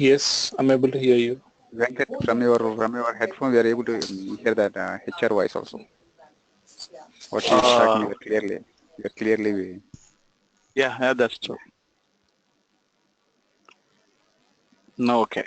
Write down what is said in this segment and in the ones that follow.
Yes, I'm able to hear you. Venkat, from your headphone, we are able to hear that HR voice also. What she is talking, Uh, you're clearly. yeah, that's true. No, okay.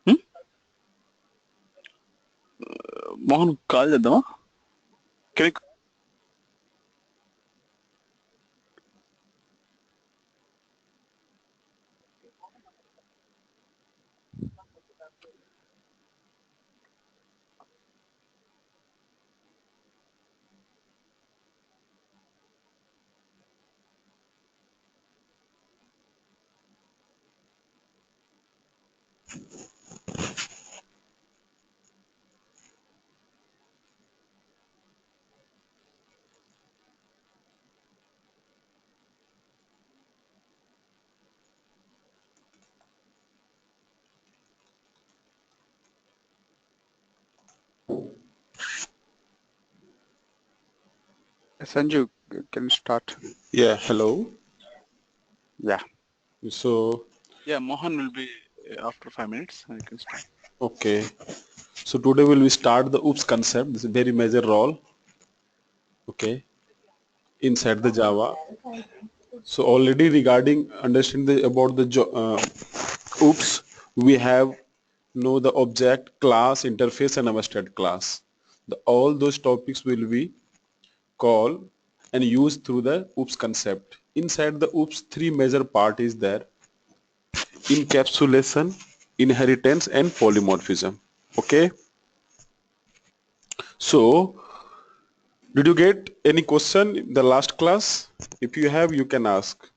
Hmm? Mohan, call చేద్దామా? Can you? Sanju, can you start? Yeah, hello. Yeah. So, Yeah, Mohan will be after 5 minutes. I can start. okay. So today we start the OOPS concept. This is very major role, okay, inside the Java. So already regarding understanding about the OOPS, we have know the object, class, interface, and abstract class. All those topics will be called and used through the OOPS concept. Inside the OOPS, three major part is there: encapsulation, inheritance, and polymorphism. Okay. So, did you get any question in the last class? If you have, you can ask.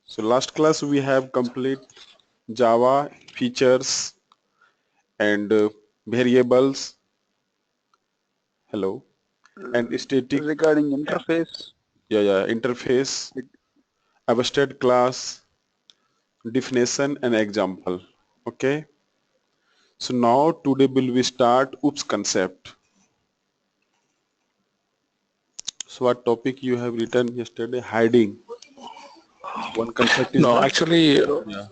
So last class we have complete Java features and variables, hello, and static, Regarding Yeah. interface, interface, abstract class, definition and example. Okay. So now today will we start OOPS concept. So what topic you have written yesterday? Hiding. So one concept is No, the, actually, yeah.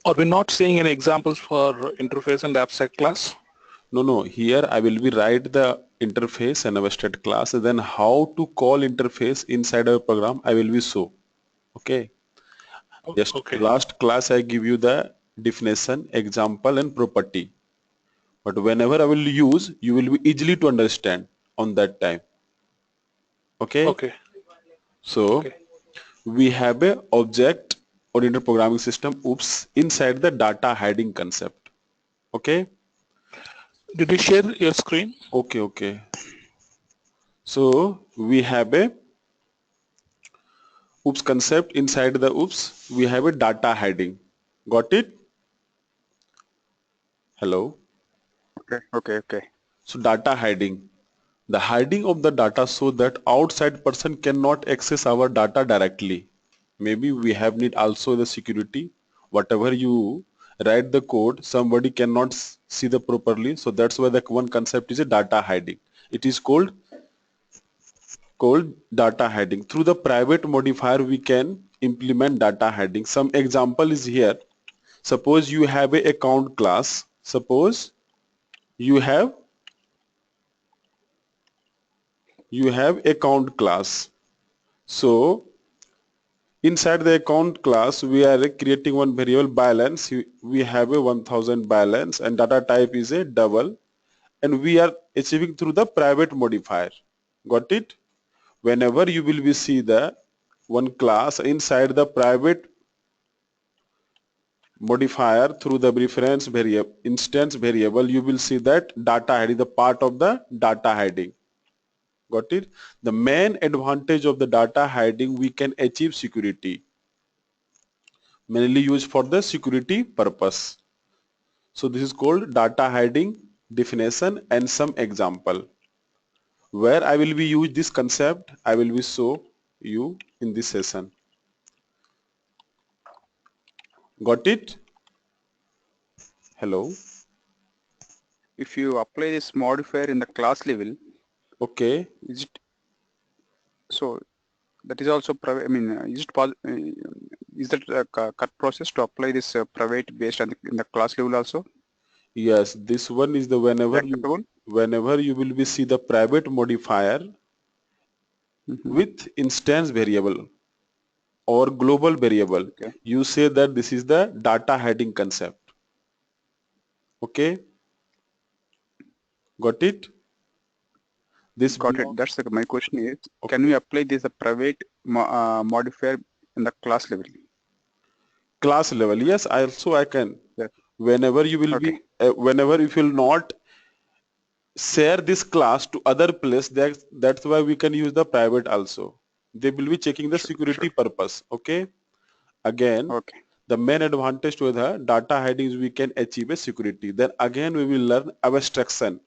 are we not seeing any examples for interface and abstract class? No, no. Here I will be write the interface and abstract class. Then how to call interface inside our program I will be show. Okay. Just Okay. last class I give you the definition, example and property. But whenever I will use, you will be easily to understand on that time. Okay. Okay. So Okay. we have a object oriented programming system. Oops, inside the data hiding concept. Okay. Did you share your screen? Okay. Okay. So we have a OOPS concept. Inside the OOPS, we have a data hiding. Got it? Hello. okay. So data hiding. The hiding of the data so that outside person cannot access our data directly. Maybe we have need also the security. Whatever you write the code, somebody cannot see the properly. So that's why the one concept is a data hiding. It is called data hiding. Through the private modifier, we can implement data hiding. Some example is here. Suppose you have a account class. Suppose you have account class. So inside the account class, we are creating one variable balance. We have a 1000 balance and data type is a double, and we are achieving through the private modifier. Got it? Whenever you will be see the one class inside the private modifier through the reference variable, instance variable, you will see that data heading, the part of the data heading. Got it? The main advantage of the data hiding, we can achieve security, mainly used for the security purpose. So this is called data hiding definition and some example. Where I will be use this concept, I will be show you in this session. Got it? Hello? If you apply this modifier in the class level, Okay. is it so? That is also private. I mean, is that a cut process to apply this private based on in the class level also? Yes, this one is the Acceptable? whenever you will be see the private modifier with instance variable or global variable, Okay. you say that this is the data hiding concept. Okay? Got it? This Got it. That's my question is, can we apply this private modifier in the class level? class level. Yes, I can. Yes. Whenever you will Okay. be, whenever you will not share this class to other place, that's why we can use the private also. They will be checking the security purpose. Okay? Again, Okay. the main advantage to the data hiding is we can achieve a security. Then again we will learn abstraction.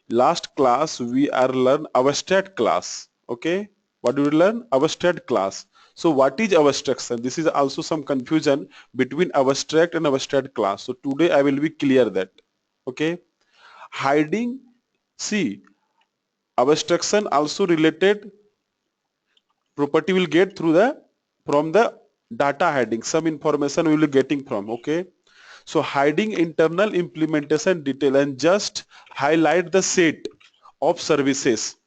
Last class we are learn abstract class. Okay? What do we learn? Abstract class. So what is abstraction? This is also some confusion between abstract and abstract class. So today I will be clear that. Okay? Hiding, see, abstraction also related property will get through the from the data hiding. Some information we will be getting from. Okay? So hiding internal implementation detail and just highlight the set of services.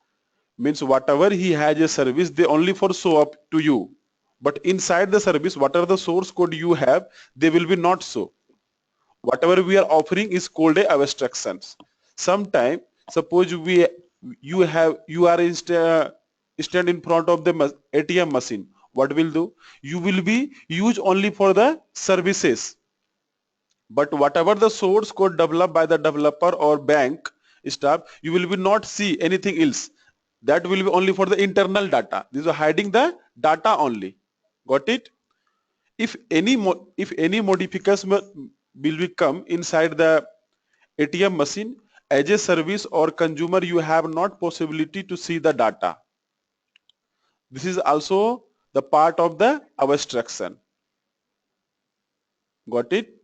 Means whatever he has a service, they only for show up to you. But inside the service, whatever the source code you have, they will be not so. Whatever we are offering is called a abstractions. Sometime, suppose you are stand in front of the ATM machine. What will do? You will be used only for the services. But whatever the source code developed by the developer or bank staff, you will be not see anything else. That will be only for the internal data. This is hiding the data only. Got it? If any modification will come inside the ATM machine, as a service or consumer, you have not possibility to see the data. This is also the part of the abstraction. Got it?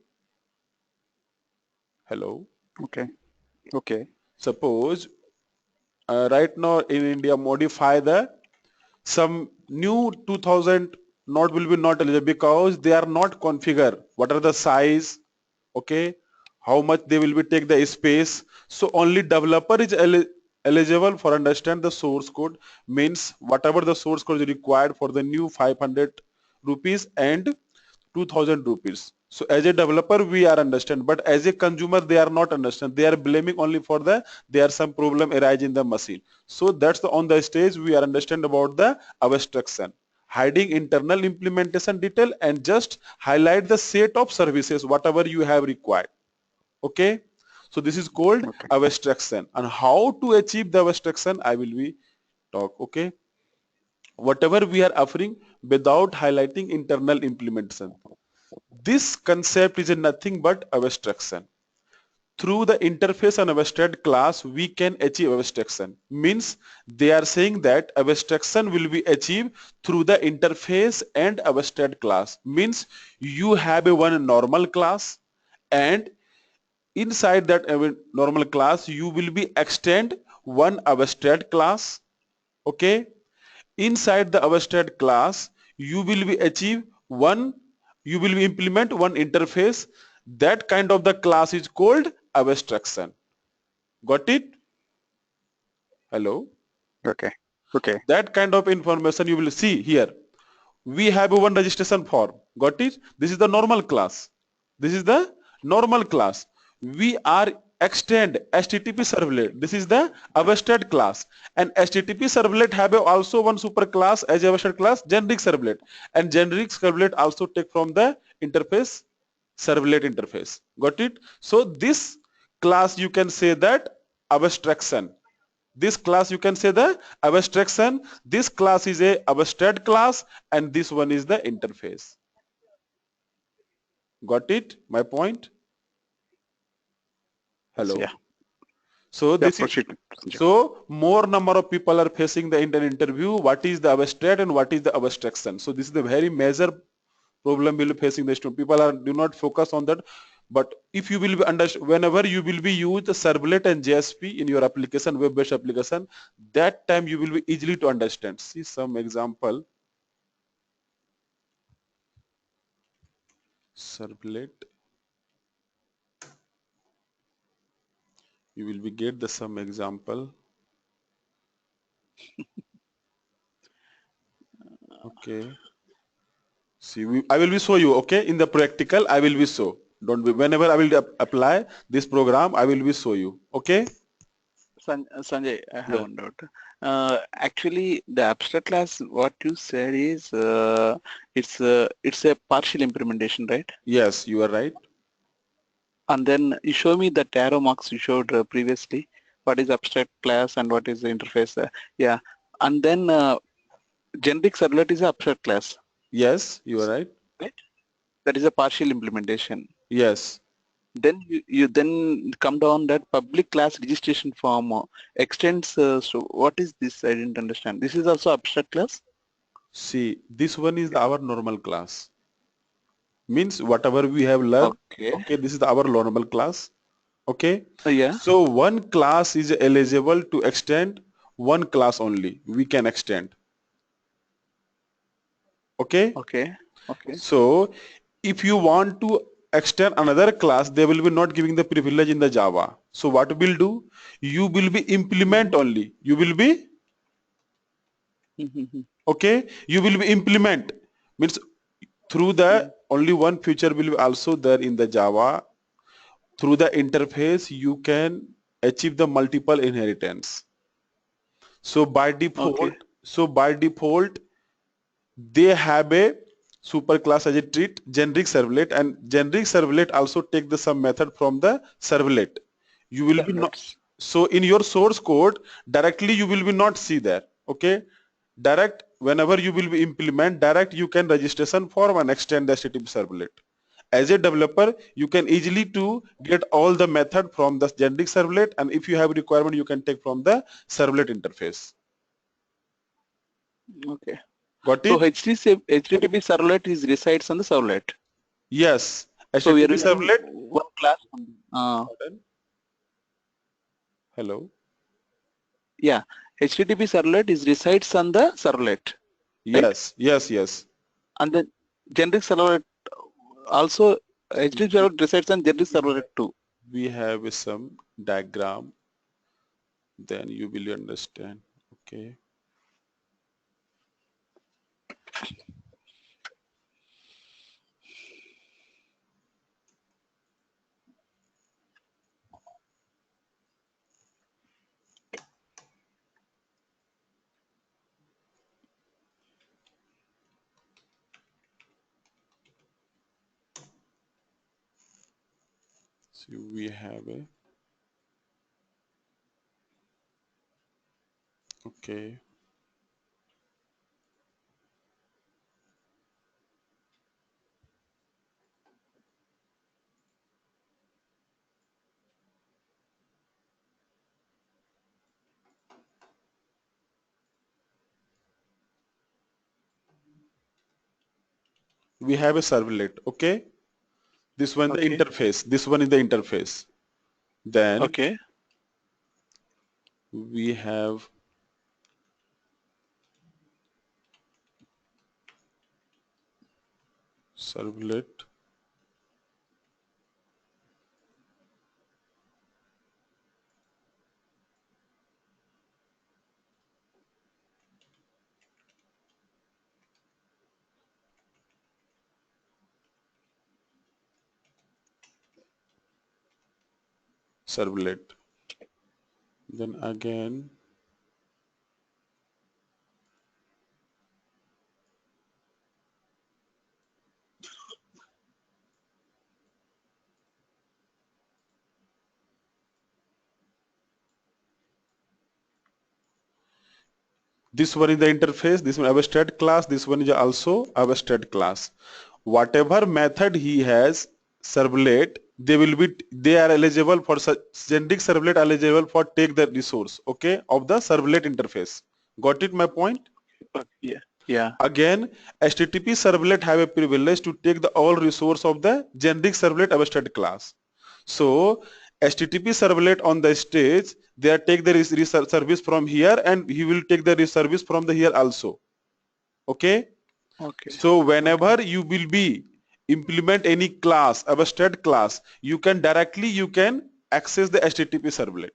Hello? Okay. Okay. Suppose right now in India modify the some new 2000 not will be not eligible because they are not configure what are the size, okay, how much they will be take the space. So only developer is eligible for understand the source code, means whatever the source code is required for the new 500 rupees and 2000 rupees. So as a developer we are understand, but as a consumer they are not understand. They are blaming only for the there some problem arise in the machine. So that's the on the stage we are understand about the abstraction, hiding internal implementation detail and just highlight the set of services whatever you have required. Okay, so this is called abstraction, and how to achieve the abstraction I will be talk. Okay, whatever we are offering without highlighting internal implementation. This concept is nothing but abstraction. Through the interface and abstract class, we can achieve abstraction. Means they are saying that abstraction will be achieved through the interface and abstract class. Means you have a one normal class, and inside that normal class you will be extend one abstract class. Okay, inside the abstract class you will be achieve one, you will be implement one interface. That kind of the class is called abstraction. Got it? Hello? Okay. Okay. That kind of information you will see here. We have a one registration form. Got it? This is the normal class. This is the normal class. We are extend HTTP servlet. This is the abstract class. And HTTP servlet have also one super class as abstract class, generic servlet. And generic servlet also take from the interface servlet interface. Got it? So this class you can say that abstraction. This class you can say the abstraction. This class is a abstract class and this one is the interface. Got it? My point? Hello. Yeah. So Yeah. this is Proceed. Sanjay. so more number of people are facing the interview. What is the abstract and what is the abstraction? So this is the very major problem will be facing the student. People are do not focus on that. But if you will be whenever you will be use the servlet and JSP in your application, web-based application, that time you will be easily to understand. See some example. Servlet. You will be get the some example. Okay. See, I will be show you, okay? In the practical, I will be show. Don't be, whenever I will apply this program, I will be show you, okay? Sanjay, I have Yeah. one doubt. Actually, the abstract class, what you said is it's a partial implementation, right? Yes, you are right. And then you show me the arrow marks you showed previously. What is abstract class and what is the interface? Yeah, and then generic servlet is an abstract class, Yes, you are right. right? That is a partial implementation. Yes. Then you then come down that public class registration form extends. So what is this? I didn't understand. This is also abstract class. See, this one is our normal class. Means whatever we have learned, Okay. okay, this is our normal class. Okay. Yeah. So one class is eligible to extend one class only. We can extend. Okay. Okay. Okay. So if you want to extend another class, they will be not giving the privilege in the Java. So what will do? You will be implement only. You will be, Mm-hmm. okay, you will be implement. Means through the only one feature will be also there in the Java. Through the interface, you can achieve the multiple inheritance. So by Okay. default, they have a superclass as a treat generic servlet, and generic servlet also take the some method from the servlet. You will be not, Servlets. so in your source code directly you will be not see there. Okay, direct whenever you will be implement direct, you can registration form and extend the HTTP servlet. As a developer, you can easily to get all the method from the generic servlet, and if you have requirement, you can take from the servlet interface. Okay. Got So it? HTTP servlet is resides on the servlet. Yes. So we are HTTP using servlet. one class. Pardon? Hello. Yeah. HTTP servlet is resides on the servlet, right? Yes, yes, yes. And then generic servlet also HTTP servlet resides on generic servlet too. We have some diagram, then you will understand. Okay. So we have a, okay. We have a servlet, okay? This one the Okay. interface. This one is the interface. Then Okay. we have servlet. Servlet. Then again This one is the interface, this one abstract class, this one is also abstract class. Whatever method he has servlet, they are eligible for such generic servlet eligible for take the resource, okay, of the servlet interface. Got it my point? Yeah. Yeah. Again, HTTP servlet have a privilege to take the all resource of the generic servlet abstract class. So HTTP servlet on the stage, they take the service from here and he will take the service from the here also. Okay. Okay. So whenever you will be implement any class, abstract class, you can access the HTTP servlet.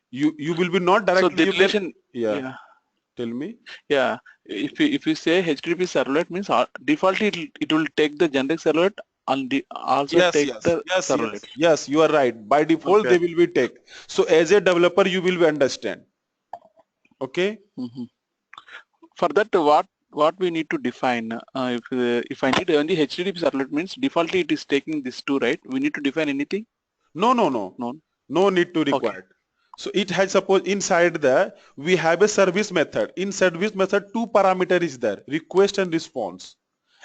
You will be not directly. So the relation. Yeah. Tell me. Yeah. If you say HTTP servlet means default it will take the generic servlet and also take the servlet. Yes, you are right. By default they will be take. So as a developer you will be understand. Okay. For that, what we need to define? If I need only HTTP servlet means defaultly it is taking this two, right? We need to define anything? No need to require. Okay. So it has, suppose inside there we have a service method. In service method, two parameter is there: request and response.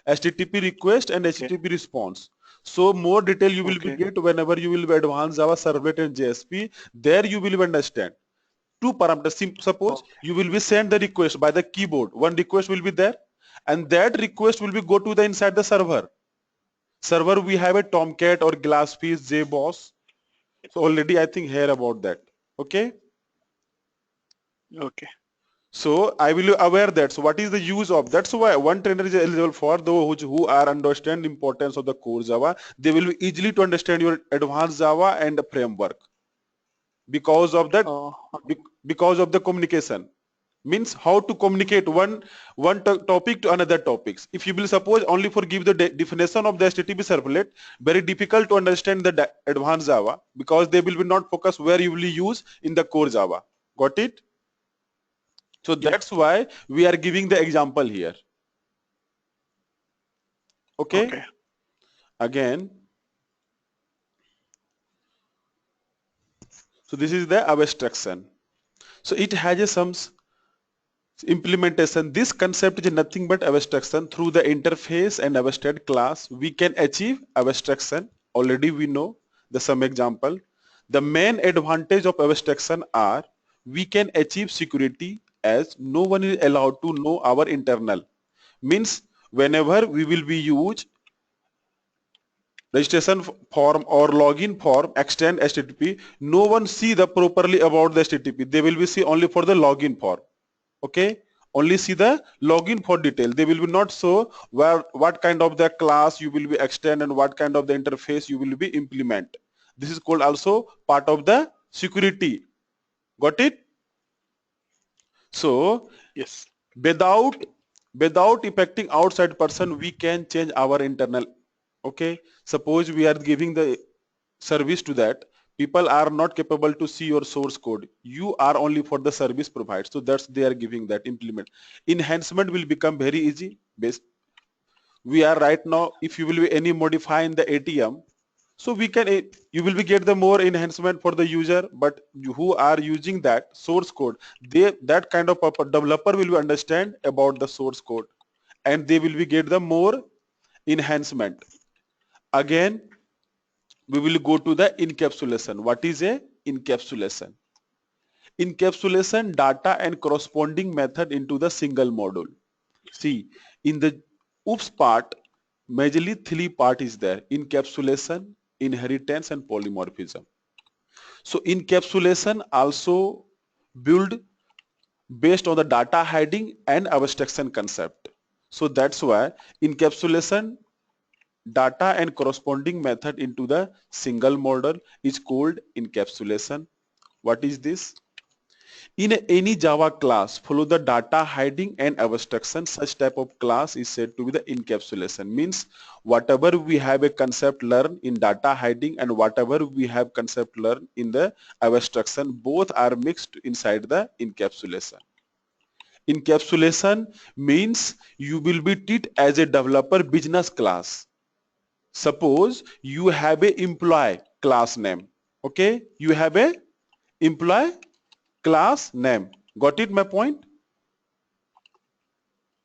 HTTP request and HTTP response. So more detail you will be get whenever you will be advanced Java servlet and JSP. There you will understand. Two parameters. Suppose you will be send the request by the keyboard. One request will be there, and that request will be go to the inside the server. Server we have a Tomcat or Glassfish, JBoss. So already I think hear about that. Okay. Okay. So I will aware that. So what is the use of? That's why one trainer is eligible for those who are understand importance of the core Java. They will be easily to understand your advanced Java and the framework. Because of that, because of the communication, means how to communicate one topic to another topics. If you will suppose only for give the definition of the HTTP servlet, very difficult to understand the advanced Java, because they will be not focus where you will use in the core Java. Got it? So that's why we are giving the example here. Okay. Again, so this is the abstraction. So it has some implementation. This concept is nothing but abstraction. Through the interface and abstract class, we can achieve abstraction. Already we know the some example. The main advantage of abstraction are we can achieve security, as no one is allowed to know our internal. Means whenever we will be use registration form or login form extend HTTP, no one see the properly about the HTTP. They will be see only for the login form. Okay, only see the login for detail. They will be not show where what kind of the class you will be extend and what kind of the interface you will be implement. This is called also part of the security. Got it? So yes, without affecting outside person, we can change our internal. Okay, suppose we are giving the service to that, people are not capable to see your source code. You are only for the service provided. So that's they are giving that implement. Enhancement will become very easy. We are right now, if you will be any modifying the ATM, so we can, you will be get the more enhancement for the user, but who are using that source code, that kind of developer will understand about the source code and they will be get the more enhancement. Again, we will go to the encapsulation. What is a encapsulation? Encapsulation data and corresponding method into the single module. See, in the OOPS part, majorly three part is there: encapsulation, inheritance, and polymorphism. So encapsulation also build based on the data hiding and abstraction concept. So that's why encapsulation data and corresponding method into the single model is called encapsulation. What is this? In any Java class, follow the data hiding and abstraction. Such type of class is said to be the encapsulation. Means whatever we have a concept learn in data hiding and whatever we have concept learn in the abstraction, both are mixed inside the encapsulation. Encapsulation means you will be treated as a developer business class. Suppose you have a employee class name. Okay, you have a employee class name. Got it my point?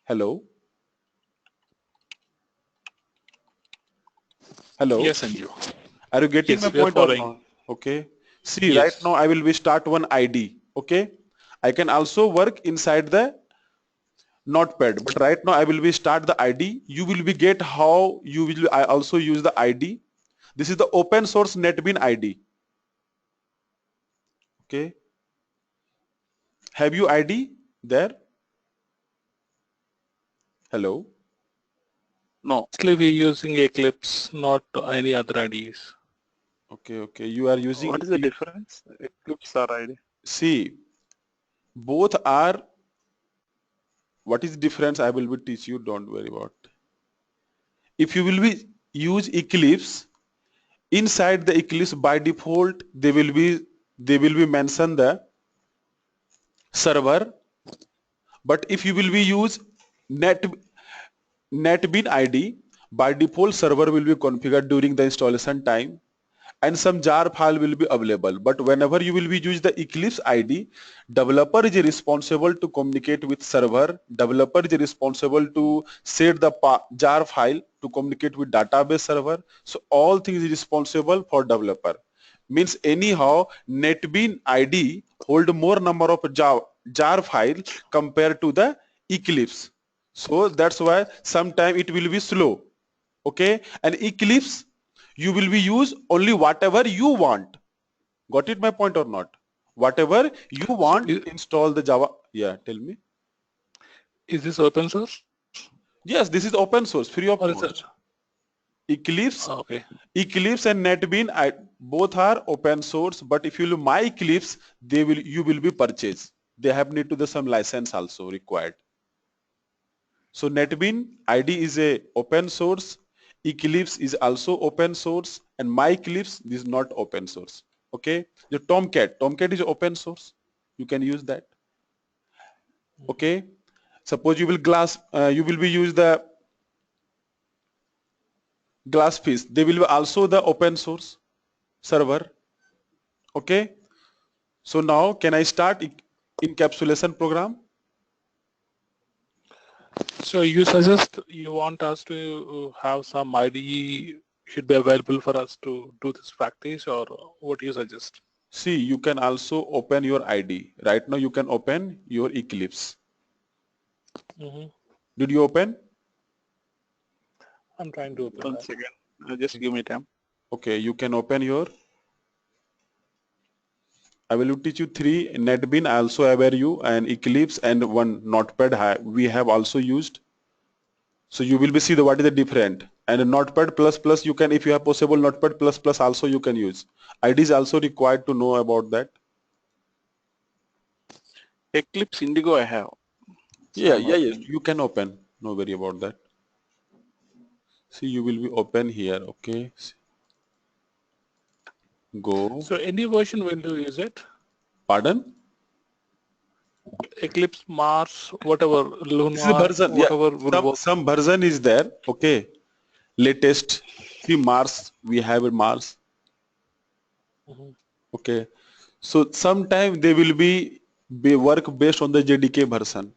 Hello? Hello? Yes, Sanju. Are you getting Yes, my we are point or following. not? Okay. See, right Yes. now I will be start one ID. Okay. I can also work inside the notepad, but right now I will be start the ID. You will be get how you will, I also use the ID. This is the open source NetBean ID. Okay. Have you ID there? Hello. No. Actually, we're using Eclipse, not any other IDEs. Okay. Okay. You are using, What is the difference? Eclipse or ID? see, both are, what is the difference? I will be teach you. Don't worry about. If you will be use Eclipse, inside the Eclipse by default, they will be mention the server. But if you will be use NetBean ID, by default server will be configured during the installation time, and some jar file will be available. But whenever you will be use the Eclipse ID, developer is responsible to communicate with server. Developer is responsible to set the jar file to communicate with database server. So all things is responsible for developer. Means anyhow, NetBean ID hold more number of jar file compared to the Eclipse. So that's why sometime it will be slow. Okay, and Eclipse you will be use only whatever you want. Got it my point or not? Whatever you So want, install the Java. Yeah, tell me. is this open source Yes, this is open source, free of or is it? cost. Eclipse, Okay. Eclipse and NetBean, both are open source. But if you look my Eclipse, you will be purchased. They have need to the some license also required. So NetBean ID is a open source. Eclipse is also open source, and my Eclipse is not open source. Okay, the Tomcat is open source. You can use that. Okay, suppose you will be use the Glassfish. They will be also the open source server. Okay, so now can I start encapsulation program? So you suggest you want us to have some IDE should be available for us to do this practice, or what do you suggest? See, you can also open your ID. Right now you can open your Eclipse. Hmm. Did you open? I'm trying to open One that. second. Just give me time. Okay, you can open your, I will teach you three NetBean. I also aware you, and Eclipse and one Notepad we have also used. So you will be see the what is the different, and a Notepad plus plus you can, if you have possible Notepad plus plus also you can use. ID is also required to know about that. Eclipse Indigo I have. So Yeah, I'm yeah, yes, opening. you can open. No worry about that. See, you will be open here. Okay, go. So any version will you use it? Pardon? Eclipse, Mars, whatever, This is Luna, version. Yeah, whatever will work. some version is there. Okay, latest. See Mars. We have a Mars. Mhm. Okay, so sometime they will be work based on the JDK version.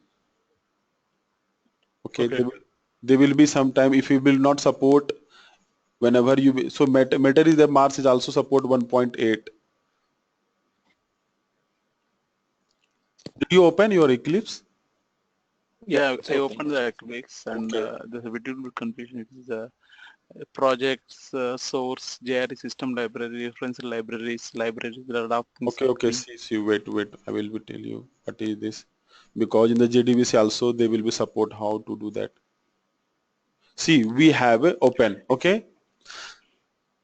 Okay, Okay. they will be sometime if you will not support whenever so Matter is the Mars is also support 1.8. Did you open your Eclipse? Yeah, It's I opening. opened the Eclipse and Okay. there's a little bit confusion. It is projects, source, JRE system library, reference libraries, there are a lot of things Okay. happening. See, wait. I will be tell you what is this, because in the JDBC also they will be support how to do that. See, we have a open. Okay.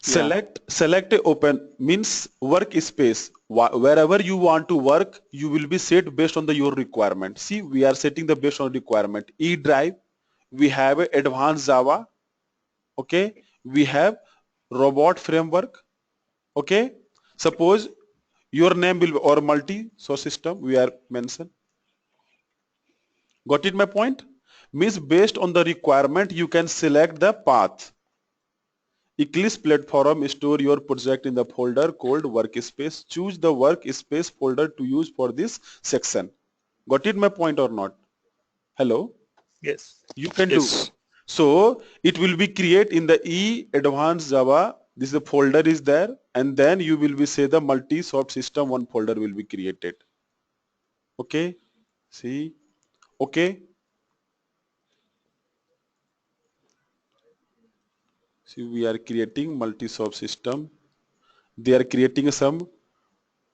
Yeah. Select a open means workspace. Wherever you want to work, you will be set based on your requirement. See, we are setting the based on requirement. E drive, we have a advanced Java. Okay, we have robot framework. Okay, suppose your name will be or multi source system we are mentioned. Got it my point? Means based on the requirement you can select the path. Eclipse platform store your project in the folder called workspace. Choose the workspace folder to use for this section. Got it my point or not? Hello? Yes. You can do. Yes. So it will be create in the E advanced Java. This the folder is there, and then you will be say the multi-soft system one folder will be created. Okay. See. Okay. See, we are creating multi-soft system. They are creating some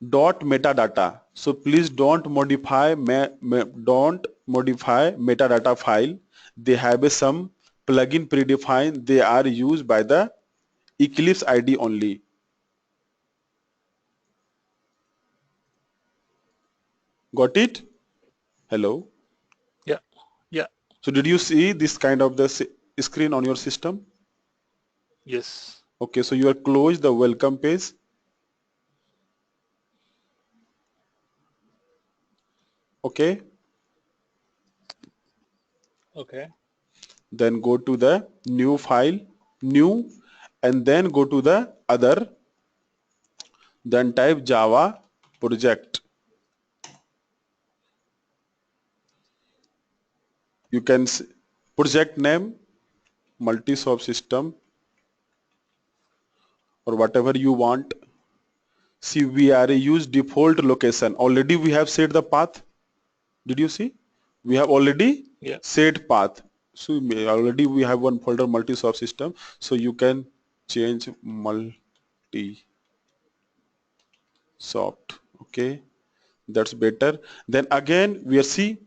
dot metadata. So please don't modify metadata file. They have some plugin predefined. They are used by the Eclipse ID only. Got it? Hello. Yeah. Yeah. So did you see this kind of the screen on your system? Yes. Okay, so you are close the welcome page. Okay, Okay. then go to the new file, new, and then go to the other, then type Java project. You can project name, multi-soft system, or whatever you want. See, we are use default location. Already we have set the path. Did you see? We have already Yeah. set path. So already we have one folder multi-soft system. So you can change multi-soft. Okay, that's better. Then again we are see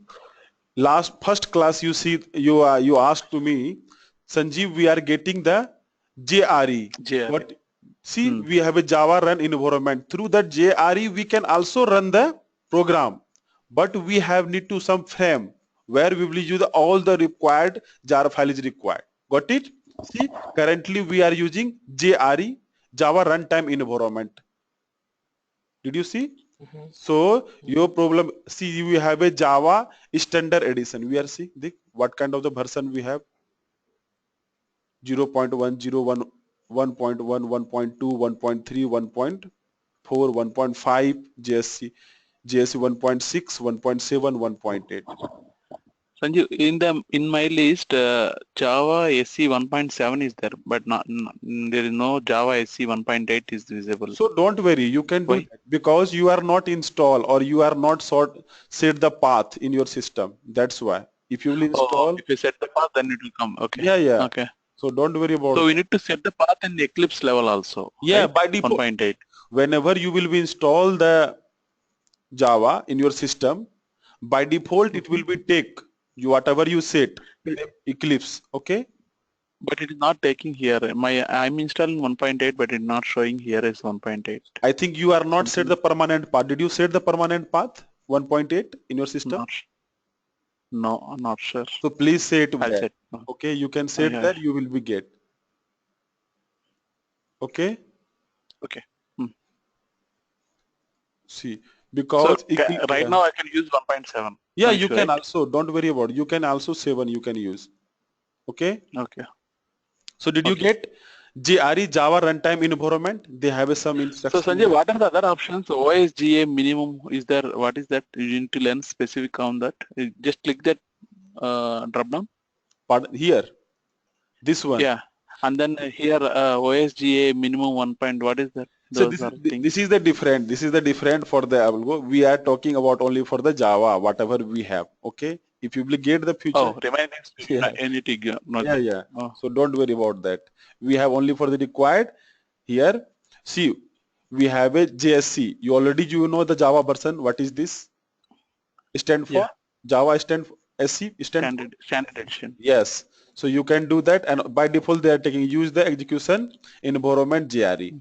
first class you see you asked to me, Sanjeev, we are getting the JRE. JRE. But see, we have a Java run environment. Through that JRE, we can also run the program. But we have need to some frame where we will use all the required jar file is required. Got it? See, currently we are using JRE, Java runtime environment. Did you see? So your problem, see, we have a Java standard edition. We are seeing what kind of the version we have. 0.1, 0.1, 1.1, 1.2, 1.3, 1.4, 1.5, JSC 1.6, 1.7, 1.8. Sanju, in my list, Java SE 1.7 is there, but there is no Java SE 1.8 is visible. So don't worry, you can do that because you are not install or you are not set the path in your system. That's why. If you will install, if you set the path, then it will come. Okay. yeah. Okay. So don't worry about So we need to set the path in the Eclipse level also. Yeah, right? by default. 1.8. Whenever you will be install the Java in your system, by default it will be take you whatever you set Eclipse. Okay. But it is not taking here. I'm installing 1.8, but it's not showing here as 1.8. I think you are not set the permanent path. Did you set the permanent path 1.8 in your system? No, I'm not sure. So please set I'll that. set. Okay, you can set that. You will be get. Okay. Okay. See, because so right now I can use 1.7. Yeah, you can also. Don't worry about it. You can also 7. You can use. Okay. Okay. So did you get JRE Java runtime environment? They have some instructions. So Sanjay, what are the other options? OSGA minimum is there? What is that? You need to learn specific on that. You just click that drop down. Pardon, here. This one. Yeah. And then here OSGA minimum 1 point. What is that? So this is the different. This is the different for the we are talking about only for the Java whatever we have. Okay. If you will get the future. Oh, anything. Yeah. So don't worry about that. We have only for the required here. See, we have a JSC. You know the Java version. What is this? Stand for Java stand for SC standard edition. Yes. So you can do that, and by default they are taking use the execution environment JRE.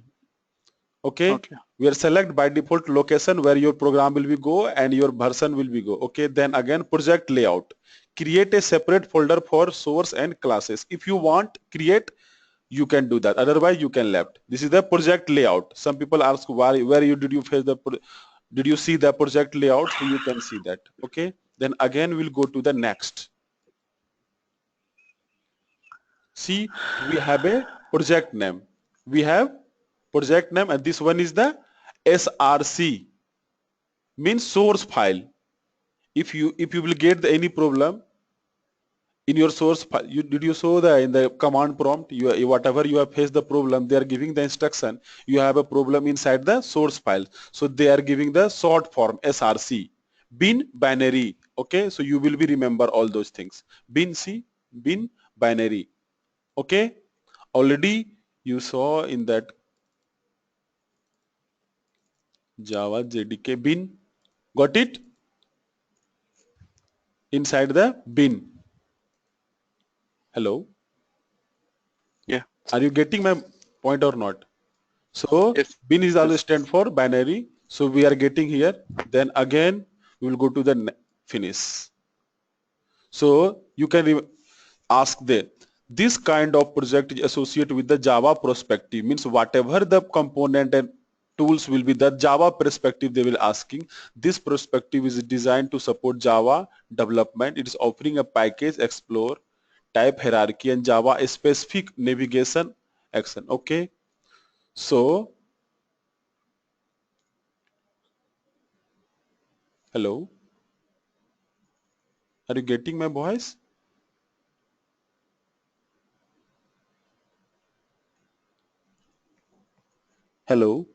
Okay. We are select by default location where your program will be go and your version will be go. Okay. Then again project layout. Create a separate folder for source and classes. If you want create, you can do that. Otherwise you can left. This is the project layout. Some people ask where did you see the project layout? So you can see that. Okay. Then again we'll go to the next. See, we have a project name. We have project name, and this one is the SRC, means source file. if you will get any problem in your source file, did you saw the in the command prompt, whatever you have faced the problem, they are giving the instruction, you have a problem inside the source file, so they are giving the short form src, bin binary. Okay, so you will be remember all those things, bin c, bin binary. Okay, already you saw in that Java JDK bin, got it, inside the bin. Hello, Yeah. are you getting my point or not? So Yes. bin is also Yes. stand for binary. So we are getting here. Then again we will go to the finish. So you can ask this kind of project is associated with the Java perspective, means whatever the component and tools will be, the Java perspective they will asking. This perspective is designed to support Java development. It is offering a package explore, type hierarchy and Java specific navigation action. Okay. So hello, are you getting my voice? Hello.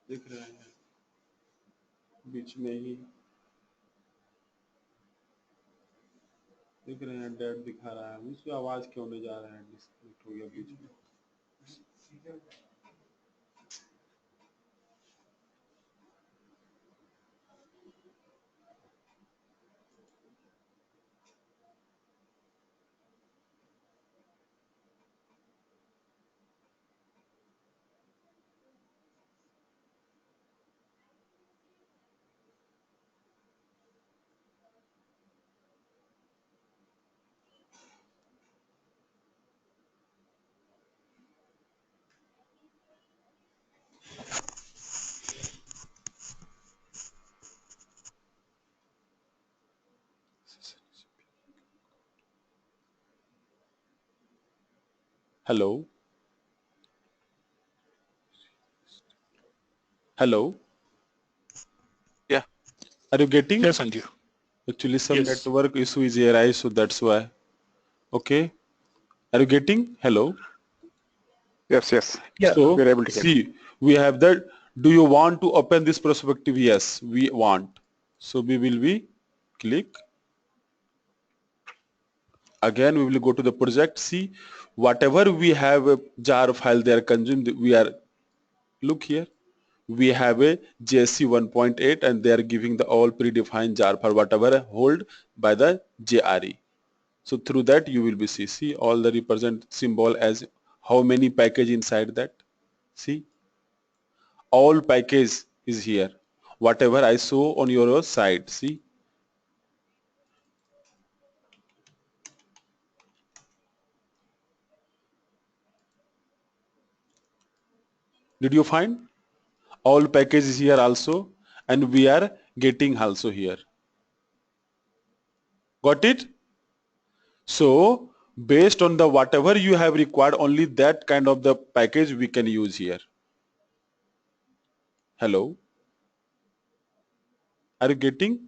दिख रहा है बीच में ही दिख रहे हैं, date दिखा रहा है, उसकी आवाज क्यों नहीं जा रहा है, डिस्कनेक्ट हो गया बीच में। Hello hello, Yeah. are you getting? Yes, Sanjeev. Actually some Yes. network issue is arise, so that's why. Okay, are you getting? Hello. Yes, yes. Yeah. So We're able to hear. see, we have that. Do you want to open this perspective? Yes, we want. So we will be click. Again, we will go to the project. See, whatever we have a jar file they are consumed, we are, look here. We have a JSC 1.8 and they are giving the all predefined jar file, whatever hold by the JRE. So through that you will be see all the represent symbol as how many package inside that. See, all package is here. Whatever I saw on your side, see. Did you find? All package is here also and we are getting also here. Got it? So based on the whatever you have required, only that kind of the package we can use here. Hello, are you getting?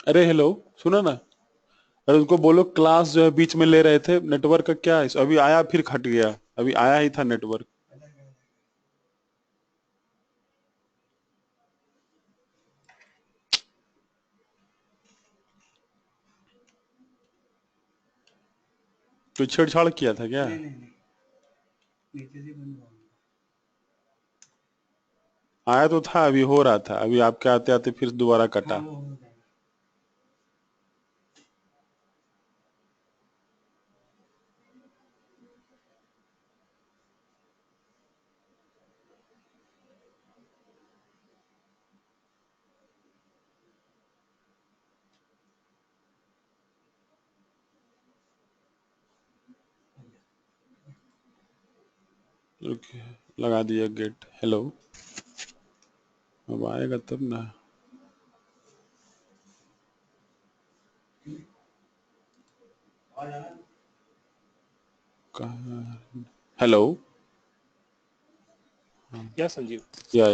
अरे hello, सुनो ना, अरे उनको बोलो class जो है बीच में ले रहे थे, नेटवर्क का क्या है? अभी आया फिर हट गया, अभी आया ही था नेटवर्क। कोई छेड़छाड़ किया था क्या? आया तो था, अभी हो रहा था, अभी आपके आते आते फिर दोबारा कटा। ओके, लगा दिया गेट। हेलो, अब आएगा तब ना। Hello, Yes, Sanjeev. या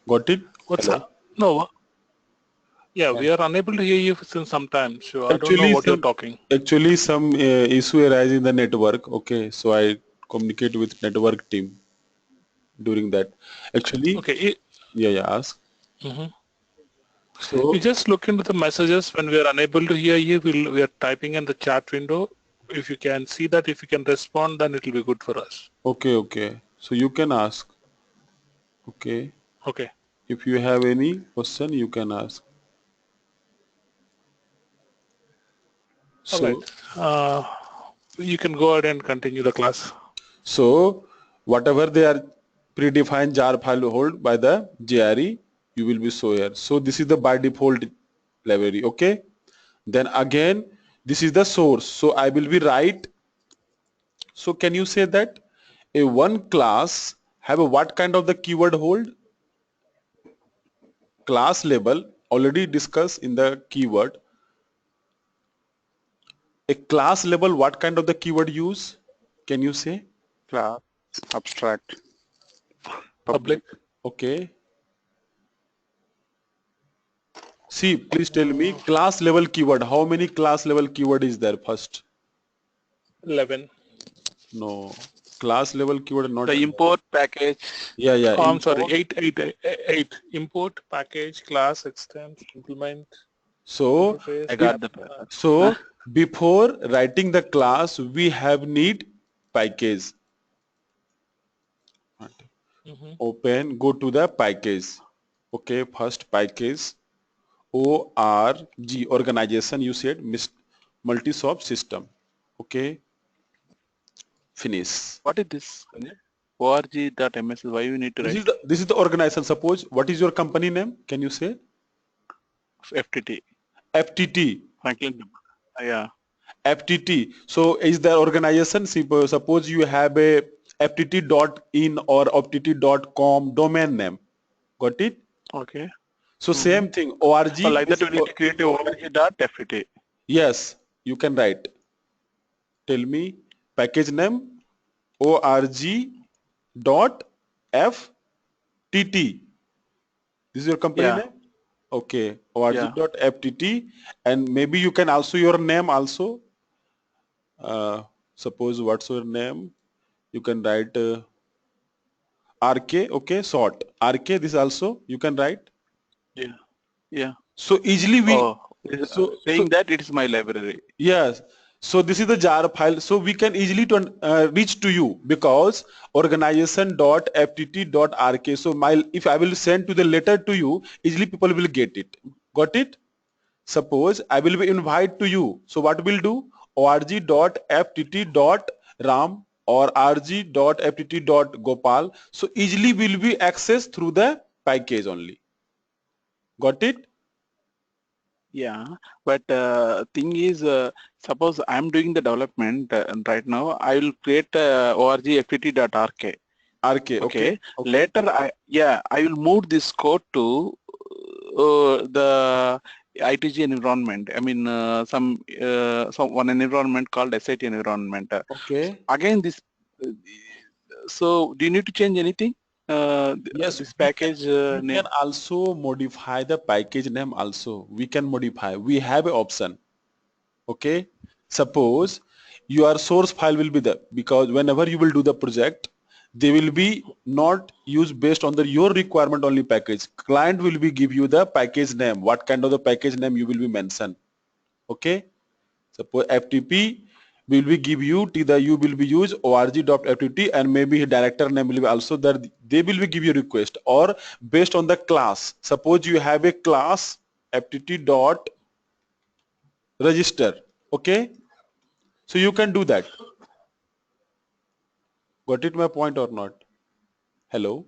got it. What's hello, up? No. Yeah, we are unable to hear you since some time, so I don't know actually what you're some talking. issue arise in the network. Okay, so I communicate with network team during that. Actually, Okay. ask. Mhm. You So just look into the messages when we are unable to hear you. We are typing in the chat window. If you can see that, if you can respond, then it will be good for us. okay. So you can ask. Okay, Okay. if you have any question, you can ask. All right. So You can go ahead and continue the class. So whatever they are predefined jar file hold by the JRE, you will be show here. So this is the by default library. Okay. Then again, this is the source. So I will be write. So can you say that a one class have a what kind of the keyword hold? Class label already discussed in the keyword. A class label what kind of the keyword use? Can you say? Class, abstract, Public. public. Okay. See, please tell me class level keyword. How many class level keyword is there first? 11. No, class level keyword not. The import package. Yeah. Oh, I'm sorry. Import. 8. Import, package, class, extend, implement, So, interface, I be, got the. so before writing the class, we have need package. Mhm. Open, go to the package. Okay, first package. ORG organization. You said multi-shop system. Okay, finish. What is this? org.ms. Why you need to write This is the organization. Suppose what is your company name? Can you say? FTT? FTT. Franklin. Yeah. FTT. So is the organization, suppose you have a ftt.in or ftt.com domain name. Got it? Okay. So Mm-hmm. same thing. ORG. So like that, we need to create a org.ftt. Yes, you can write. Tell me package name org.ftt. This is your company Yeah. name? Okay, Yeah. org.ftt, and maybe you can also your name also. Suppose what's your name? You can write RK, okay, short. RK, this also you can write. Yeah. Yeah. So easily Oh, so saying that it is my library. yes. So this is the jar file. So we can easily reach to you because organization.ftt.rk. So if I will send to the letter to you, easily people will get it. Got it? Suppose I will be invite to you. So what will do? org.ftt.ram or rg.ftt.gopal. So easily will be accessed through the package only. Got it? Yeah, but thing is, suppose I'm doing the development right now, I will create org ftt.rk. RK. Okay. Okay. Later, I will move this code to the ITG environment. I mean, some one environment called SIT environment. Okay. Again, this. So, do you need to change anything? Yes, this package we name. can also modify the package name also. We can modify. We have an option. Okay. Suppose your source file will be there, because whenever you will do the project, they will be not used based on the your requirement only package. Client will be give you the package name. What kind of the package name you will be mention. Okay. Suppose FTP will be give you to the you will be use org.ftt, and maybe director name will be also there. They will be give you request, or based on the class. Suppose you have a class ftt dot register. Okay, so you can do that. Got it my point or not? Hello.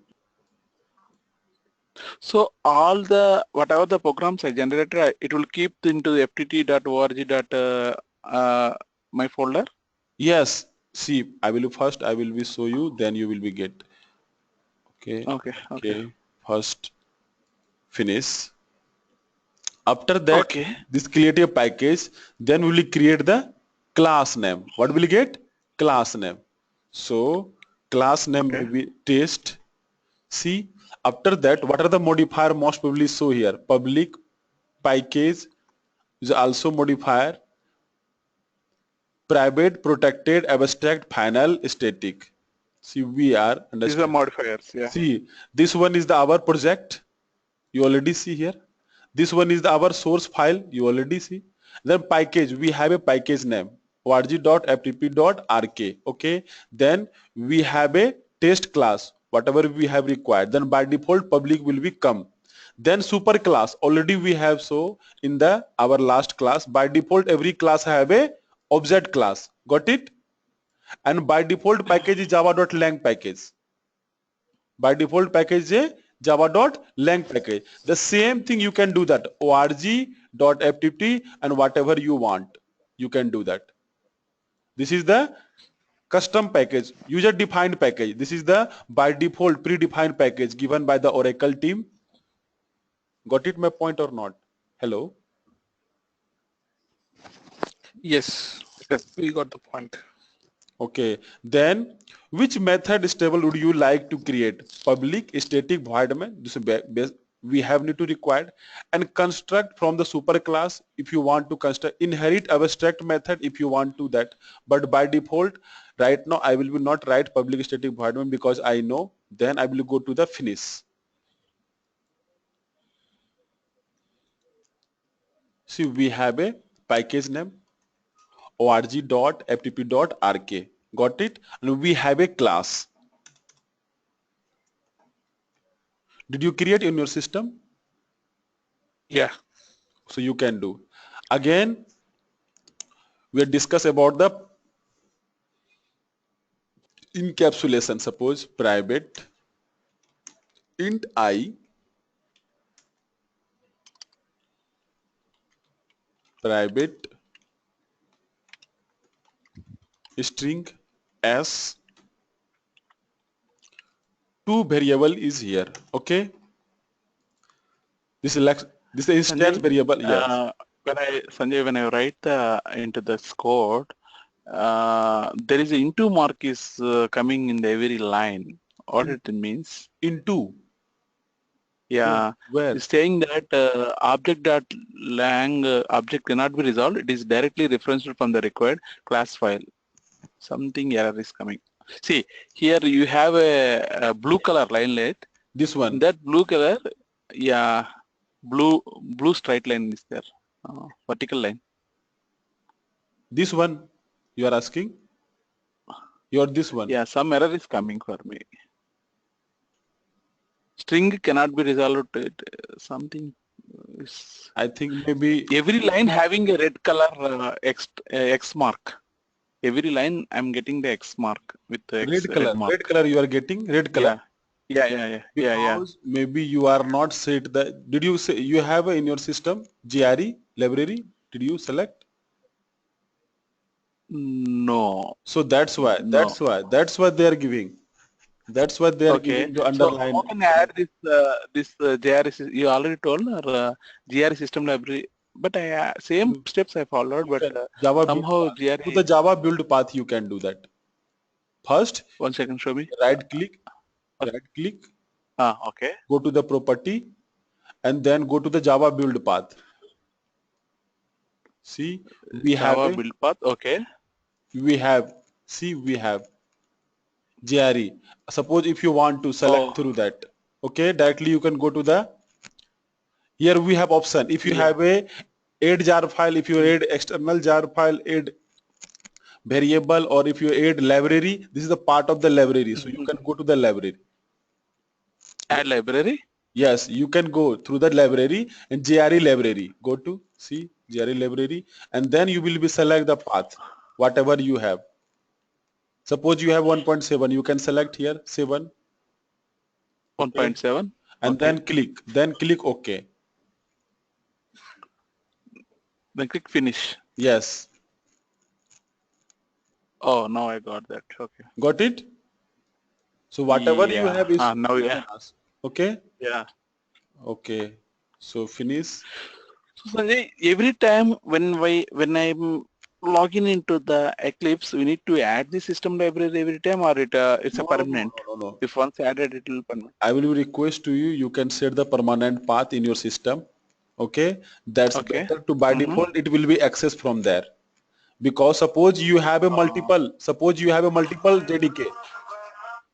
So all the whatever the programs I generated, it will keep into the ftt.org. My folder. Yes. See, I will be show you, then you will be get. Okay. Okay. Okay. Okay. First finish. After that, Okay. this create a package, then we will create the class name. What will you get? Class name. So class name Okay. will be test. See, after that, what are the modifier most probably show here? Public, package is also modifier, private, protected, abstract, final, static. See, we are These are understand. modifiers. Yeah. See, this one is the our project. You already see here. This one is the our source file. You already see. Then package, we have a package name org.ftp.rk. Okay. Then we have a test class, whatever we have required. Then by default public will be come. Then super class already we have, so in the our last class by default every class have a object class. Got it? And by default package is java.lang package. By default package is java.lang package. The same thing you can do that org.ftt and whatever you want, you can do that. This is the custom package, user defined package. This is the by default predefined package given by the Oracle team. Got it my point or not? Hello. Yes, we got the point. Okay, then which method stable would you like to create? Public, static, void main. This is we have need to required, and construct from the super class if you want to construct, inherit abstract method if you want to that. But by default, right now I will be not write public, static, void main because I know. Then I will go to the finish. See, we have a package name org.ftp.rk. Got it? And we have a class. Did you create in your system? Yeah. So you can do. Again, we'll discuss about the encapsulation. Suppose private int I, private string s, two variable is here. Okay. This is instance Sanjay, variable. Yes. when I write into this code, there is a into mark is coming in the every line. What it means? Into. Yeah, Where? it's saying that object.lang object cannot be resolved. It is directly referenced from the required class file. Something error is coming. See, here you have a blue color linelet. This one. In that blue color, yeah, blue straight line is there, vertical line. This one you are asking? You're this one. Yeah, some error is coming for me. String cannot be resolved. Something is. I think maybe Every line having a red color X mark. Every line I'm getting the X mark with the X red color. mark. Red color you are getting red color. Yeah. Because maybe you are not set the. Did you say you have in your system GRE library? Did you select? No. So that's why. No. That's what they are giving. That's what they are Okay. giving to underline. So how can I add this GRE? You already told or GRE system library, but same steps I followed, but Java somehow build, GRE. to the Java build path you can do that. First, One second, show me. right click. right click, Okay. go to the property, and then go to the Java build path. See, we have Java a, build path. Okay. we have, see, we have JRE. Suppose if you want to select Oh, through that, okay, directly you can go to the, here we have option. If you yeah. have a add jar file, if you add external jar file, add variable, or if you add library, this is the part of the library. So you can go to the library. Add library. Yes, you can go through the library and JRE library. Go to see JRE library, and then you will be select the path, whatever you have. Suppose you have 1.7, you can select here 7. Okay. 1.7. And Okay. then click OK. Then click finish. Yes. Oh, now I got that. Okay. Got it? So whatever you Yeah. have is Now, you yeah. can ask. Okay? Yeah. Okay. So finish. So Sanjay, every time when I'm logging into the Eclipse, we need to add the system library every time, or it's a No, no, no, permanent. no, no, no. If once added, it will permanent. I will request to you, you can set the permanent path in your system. Okay? That's Okay. better to by default, it will be accessed from there. Because suppose you have a multiple JDK.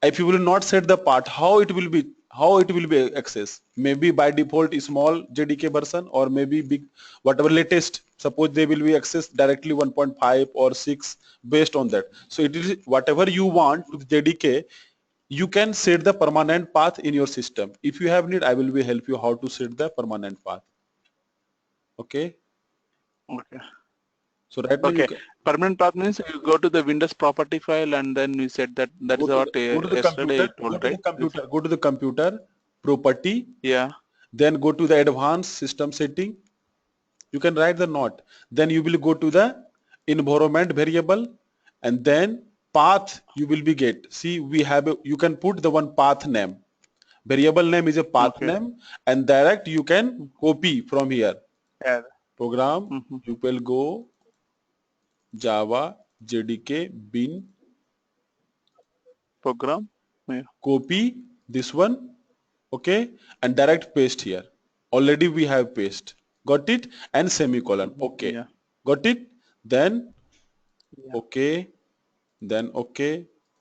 If you will not set the path, how it will be accessed? Maybe by default is small JDK version, or maybe big, whatever latest. Suppose they will be accessed directly 1.5 or 6 based on that. So it is whatever you want to the JDK, you can set the permanent path in your system. If you have need, I will be help you how to set the permanent path. Okay. Okay. So right now you Okay. can Permanent path means you go to the Windows property file and then you said that is what go to the yesterday computer, you told, right? go to the computer, property, Yeah. then go to the advanced system setting. You can write the note. Then you will go to the environment variable, and then path you will be get. See, we have you can put the one path name. Variable name is a path Okay. name, and direct you can copy from here. Yeah. Program, Mm-hmm. you will go Java JDK bin, Program. Yeah. copy this one, okay, and direct paste here. Already we have paste. Got it? And semicolon. Okay. Yeah. Got it? Then Yeah. okay,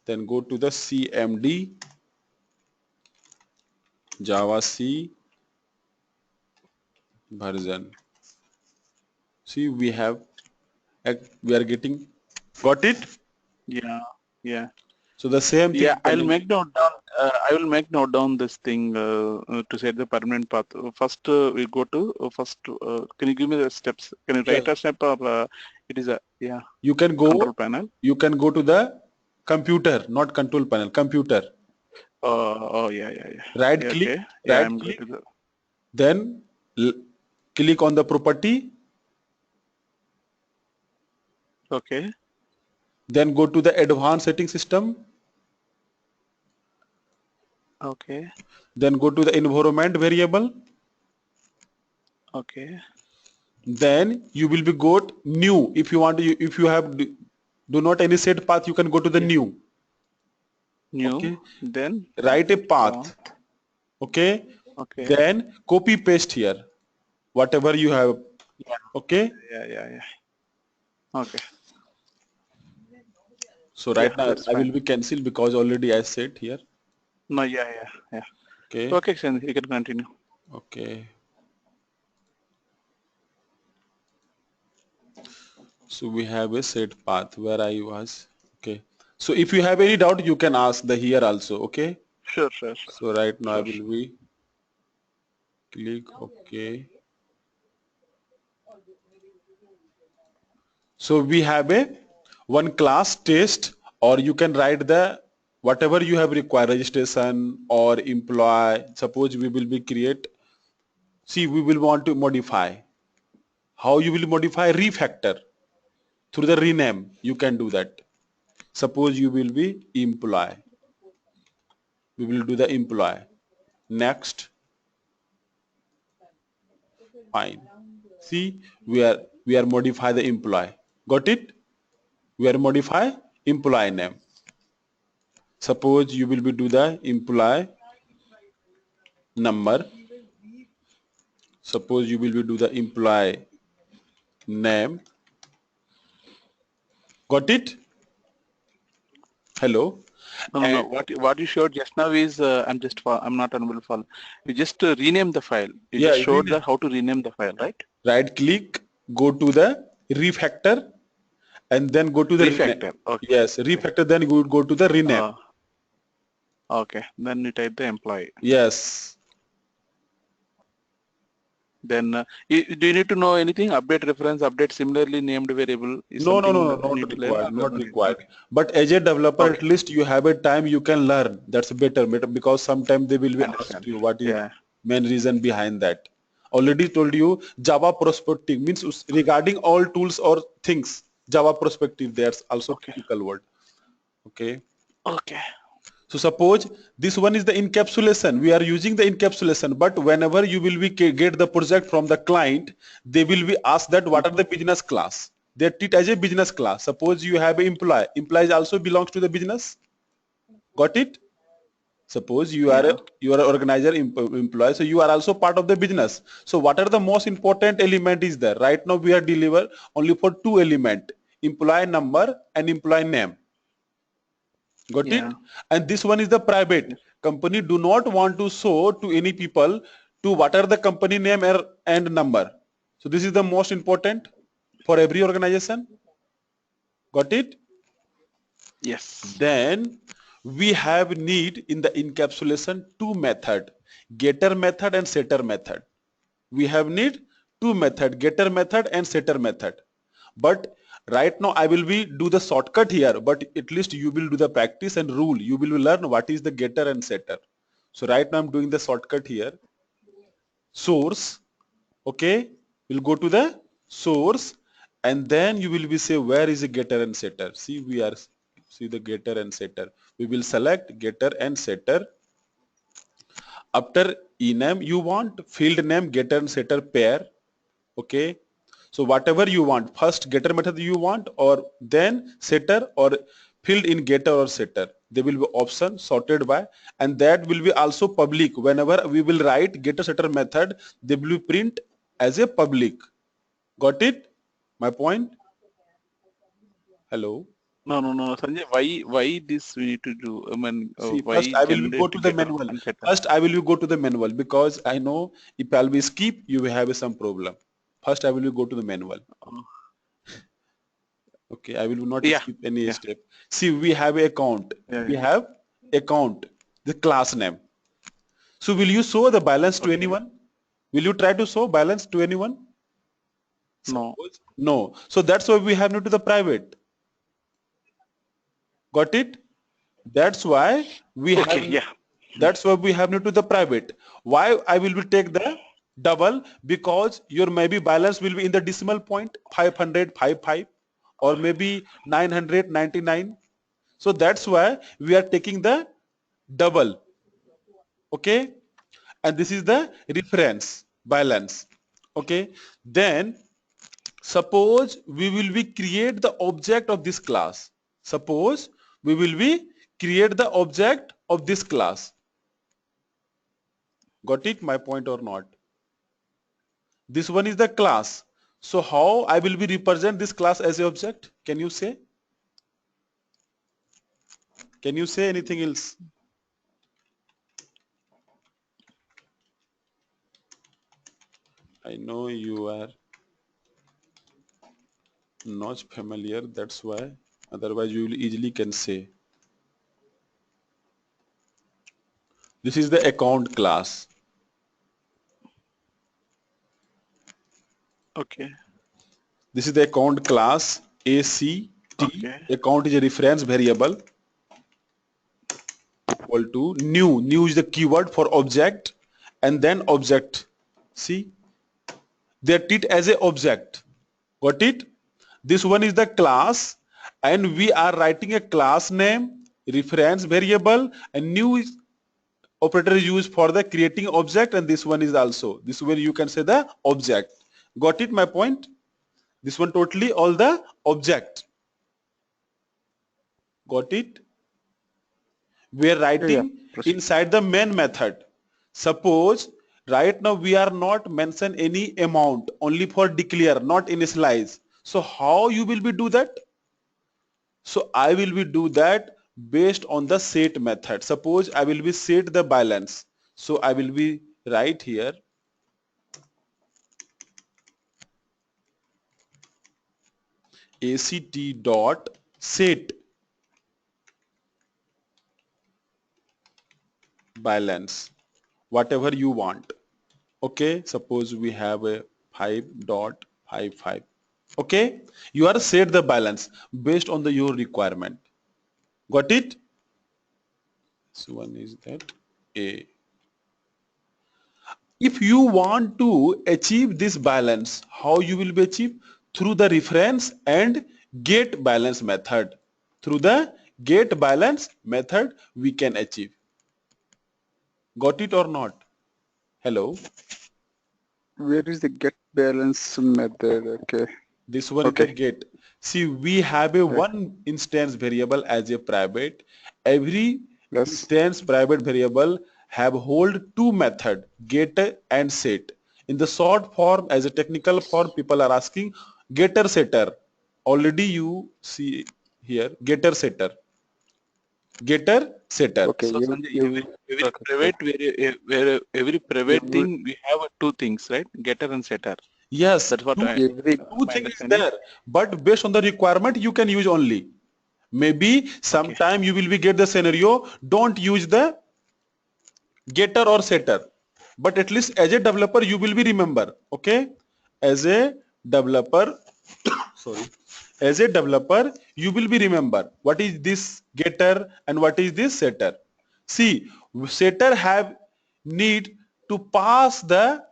then go to the CMD Java C version. See, we are getting, got it? Yeah. Yeah. So the same thing Yeah, you I'll can make note down. I will make note down this thing to set the permanent path. First, we go to first. Can you give me the steps? Can you yeah, write a step, or it is a you can control go panel? to the computer, not control panel, computer. Oh yeah, yeah, yeah. Right Yeah, click, okay. Yeah, right I'm going click, to the. then click on the property, Okay. then go to the advanced setting system, Okay. then go to the environment variable, Okay. then you will be got new. If you want to, if you have do not any set path, you can go to the Yeah. new. New. Okay, Then write a path. path. Okay, Okay. then copy paste here whatever you have. Yeah. Okay, Yeah. Yeah. Yeah. Okay. so Yeah, right now that's I will fine. be cancel because already I said here. No. Yeah. Yeah. Yeah. Okay, Okay, Sanjay, you can continue. okay. So we have a set path where I was. Okay. So if you have any doubt, you can ask the here also. Okay. Sure. Sure. Sure. So right now I Sure. will be click OK. So we have a one class test, or you can write the whatever you have required registration or employee. Suppose we will be create. See, we will want to modify. How you will modify? Refactor through the rename. You can do that. Suppose you will be employee. We will do the employee. Next. Fine. See, we are modify the employee. Got it? We are modify employee name. Suppose you will be do the employee number. Suppose you will be do the employee name. Got it? Hello. No, no, no. What you showed just now is I'm not unable to follow. You just rename the file. You Yeah, just showed the how to rename the file, right? right click, go to the refactor, and then go to the Refactor. Okay. Yes, refactor. Then you would go to the rename. Okay. Then you type the employee. Yes. Then do you need to know anything? Update reference, update similarly named variable is No, something not you need to learn? required, not Okay. required. But as a developer, Okay. at least you have a time you can learn. That's better because sometimes they will be asked Understand. you what is Yeah. main reason behind that. Already told you Java prospecting means regarding all tools or things. Java prospective, there's also Okay. typical word. Okay. Okay. So suppose this one is the encapsulation. We are using the encapsulation, but whenever you will be get the project from the client, they will be asked that what are the business class. They treat as a business class. Suppose you have an employee. Employees also belongs to the business. Got it? Suppose you are Yeah. you are an organizer employee, so you are also part of the business. So what are the most important element is there? Right now we are deliver only for two element: employee number and employee name. Got Yeah. it? And this one is the private. Company do not want to show to any people to what are the company name and number. So this is the most important for every organization. Got it? Yes. Then we have need in the encapsulation two method, getter method and setter method. We have need two method, getter method and setter method. But right now I will be do the shortcut here, but at least you will do the practice and rule. You will learn what is the getter and setter. So right now I'm doing the shortcut here. Source, okay, we'll go to the source and then you will be say where is the getter and setter. See, we are see the getter and setter. We will select getter and setter. After ename you want field name getter and setter pair. Okay, so whatever you want, first getter method you want or then setter or filled in getter or setter, there will be option sorted by, and that will be also public. Whenever we will write getter setter method, they will be print as a public. Got it? My point? Hello? No, no, no, Sanjay. Why this we need to do? I mean, See, first why I will go generate to the getter manual. and setter? First I will go to the manual because I know if I'll be skip, you will have some problem. First I will go to the manual. Oh, Okay, I will not yeah. skip any Yeah. step. See, we have account. Yeah. We have account, the class name. So will you show the balance to Okay. anyone? Will you try to show balance to anyone? No. Suppose? No. So that's why we have no to the private. Got it? That's why we Okay. have. Yeah. That's why we have no to the private. Why I will be take the double? Because your maybe balance will be in the decimal point 555 or maybe 999. So that's why we are taking the double. Okay, and this is the reference balance. Okay, then suppose we will be create the object of this class. Suppose we will be create the object of this class. Got it, my point or not? This one is the class. So how I will be represent this class as a object? Can you say? Can you say anything else? I know you are not familiar, that's why. Otherwise you will easily can say. This is the account class. Okay. This is the account class ACT. Okay. Account is a reference variable equal to new. New is the keyword for object and then object. See, they treat as a object. Got it? This one is the class and we are writing a class name, reference variable, and new is operator is used for the creating object, and this one is also. This way you can say the object. Got it, my point? This one totally all the object. Got it? We are writing Proceed. inside the main method. Suppose right now we are not mention any amount, only for declare, not initialize. So how you will be do that? So I will be do that based on the set method. Suppose I will be set the balance. So I will be write here act dot set balance, whatever you want. Okay, suppose we have a 5.55. Okay, you are set the balance based on the your requirement. Got it? So one is that A. If you want to achieve this balance, how you will be achieved? Through the reference and get balance method. Through the get balance method we can achieve. Got it or not? Hello? Where is the get balance method? Okay. This one is Okay. the get. See, we have a one instance variable as a private. Every Yes. instance private variable have hold two method, get and set. In the short form, as a technical form, people are asking getter setter. Already you see here getter setter. Getter setter. Okay. So Sanjay, every Okay. private where every private Every, thing we have two things, right? Getter and setter. Yes, That's what every two my things is understanding. there, but based on the requirement you can use only. Maybe sometime you will be get the scenario, don't use the getter or setter, but at least as a developer you will be remember. Okay, as a developer sorry, as a developer you will be remember what is this getter and what is this setter. See, setter have need to pass the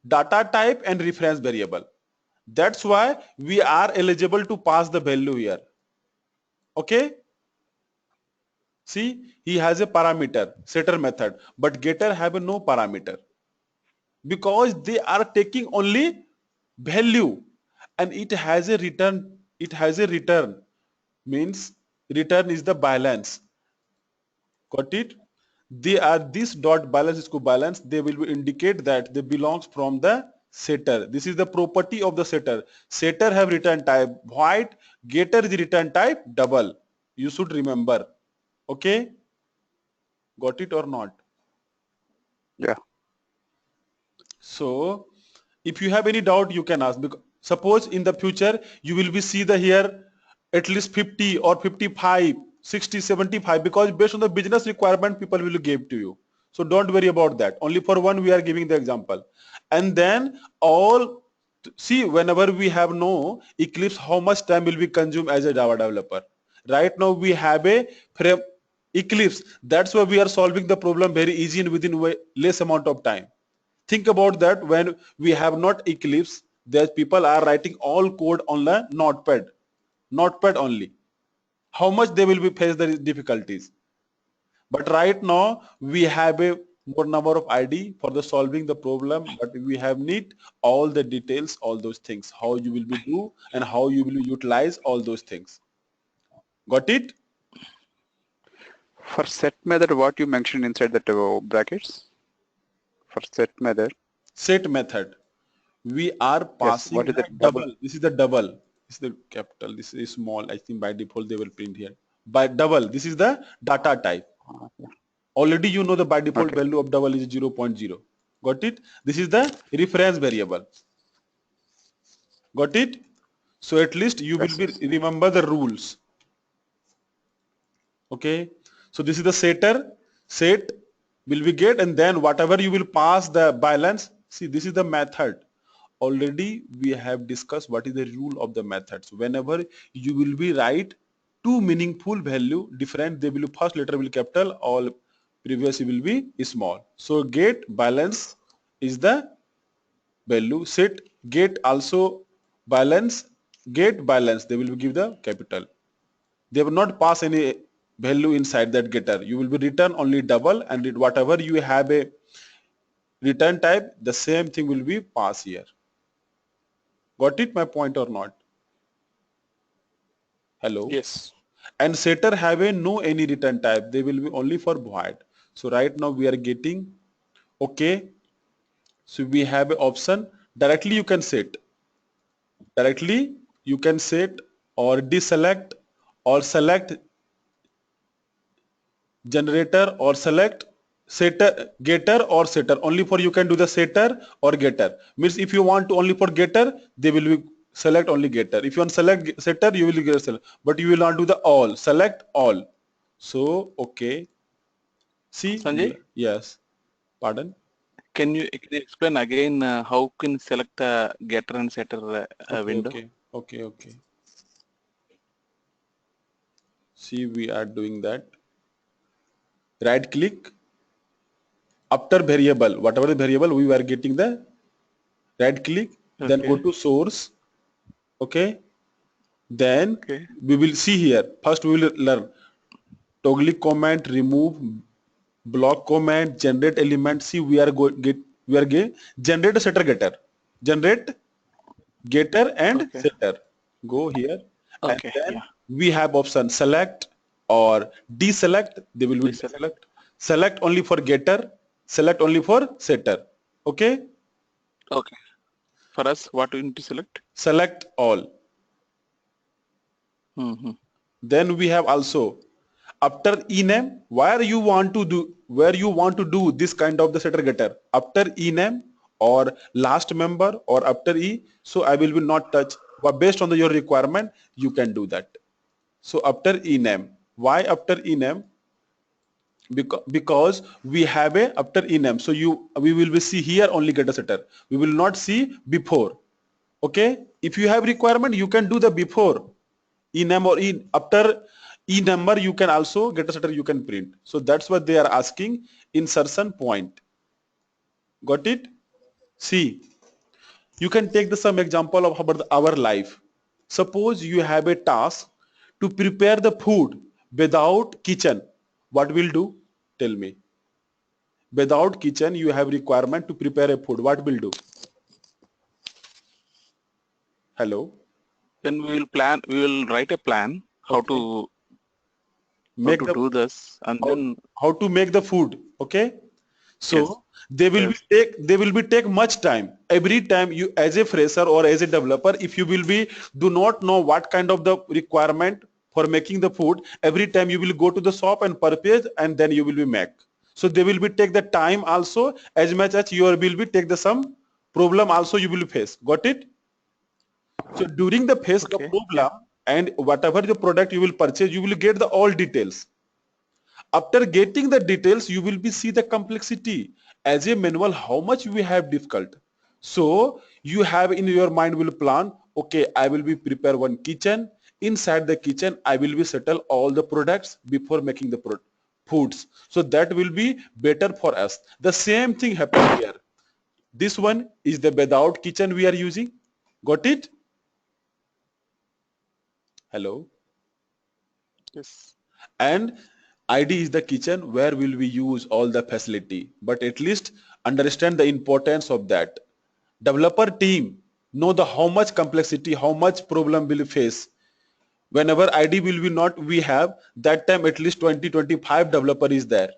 data type and reference variable. That's why we are eligible to pass the value here. Okay, see, he has a parameter setter method, but getter have a no parameter because they are taking only value, and it has a return. It has a return, means return is the balance. Got it? They are this dot balance is balance. They will indicate that they belongs from the setter. This is the property of the setter. Setter have return type void. Getter is return type double. You should remember. Okay? Got it or not? yeah. So if you have any doubt, you can ask. Because suppose in the future you will be see the here at least 50 or 55, 60, 75, because based on the business requirement people will give to you. So don't worry about that. Only for one we are giving the example. And then all see, whenever we have no Eclipse, how much time will be consumed as a Java developer? Right now we have a Eclipse. That's why we are solving the problem very easy and within less amount of time. Think about that. When we have not Eclipse, there people are writing all code on the notepad only. How much they will be face the difficulties. But right now we have a more number of ID for the solving the problem, but we have need all the details, all those things, how you will be do and how you will utilize all those things. Got it? For set method, what you mentioned inside that brackets? For set method. Set method. We are Yes. passing What is the that double. This is the double. This is the capital. This is small. I think by default they will print here. By double, this is the data type. Already you know the by default value of double is 0.0. Got it? This is the reference variable. Got it? So at least you will be remember the rules. Okay. So this is the setter. Set will be get, and then whatever you will pass the balance. See, this is the method. Already we have discussed what is the rule of the methods. Whenever you will be write two meaningful value different, they will first letter will be capital, all previous will be small. So get balance is the value. Set get also balance, get balance they will give the capital. They will not pass any value inside that getter. You will be return only double, and whatever you have a return type, the same thing will be pass here. Got it my point or not? Hello? Yes. and setter have a no any return type. They will be only for void. So right now we are getting okay. So we have an option directly you can set. Directly you can set or deselect or select generator or select setter getter or setter. Only for you can do the setter or getter. Means if you want to only for getter, they will be select only getter. If you want select setter, you will get select. But you will not do the all. Select all. So okay. See, Sanjay, yes. Pardon. can you explain again how can select the getter and setter Okay, window? okay. See, we are doing that. Right click after variable, whatever the variable we were getting the right click, then go Okay. to source. Okay. Then Okay. we will see here. First we will learn toggle comment, remove, block comment, generate element. See, we are get generate a setter getter, generate getter and Okay. setter. Go here, and Okay. then Yeah. we have option select or deselect. They will be Deselect. deselect. Select only for getter, select only for setter. Okay, Okay. For us, what we need to select? select all. Mm-hmm. Then we have also after ename where you want to do this kind of the setter getter after ename or last member or after e. So I will not touch, but based on your requirement you can do that. So after ename, why after ename? Because we have a after ename, so we will be see here only getter setter, we will not see before. Okay, if you have requirement you can do the before ename or after e number, you can also get a setter you can print. So that's what they are asking. Insertion point, got it? See, you can take the some example of about our life. Suppose you have a task to prepare the food without kitchen. What will do? Tell me. Without kitchen, you have requirement to prepare a food. What will do? Hello. Then we will write a plan Okay. how Make to the do this, and how, then how to make the food. Okay. yes, So yes, they will be take much time. Every time you as a fresher or as a developer, if you will be do not know what kind of the requirement for making the food, every time you will go to the shop and purchase and then you will be make. So they will be take the time also as much as you will be take the some problem also you will face. Got it? So during the face the okay, yeah, problem and whatever the product you will purchase, you will get the all details. After getting the details, you will be see the complexity as a manual how much we have difficult. So you have in your mind will plan, okay, I will be prepare one kitchen. Inside the kitchen I will be settle all the products before making the foods, so that will be better for us. The same thing happen here. This one is the without kitchen we are using. Got it? Hello. yes, And ID is the kitchen where will we use all the facility, but at least understand the importance of that. Developer team know the how much complexity, how much problem will face. Whenever ID will be not we have that time at least 20-25 developer is there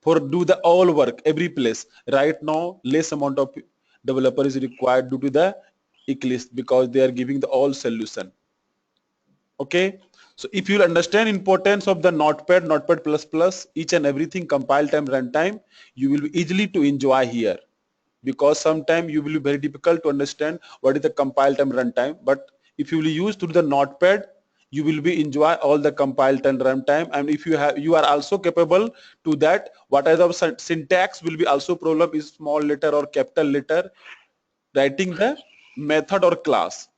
for do the all work every place. Right now less amount of developer is required due to the Eclipse because they are giving the all solution. Okay, so if you understand importance of the notepad each and everything, compile time, runtime, you will be easily to enjoy here, because sometime you will be very difficult to understand what is the compile time, runtime. But if you will use through the notepad, you will be enjoy all the compile time, runtime. And if you are also capable to that, what are the syntax will be also problem is small letter or capital letter, writing the method or class.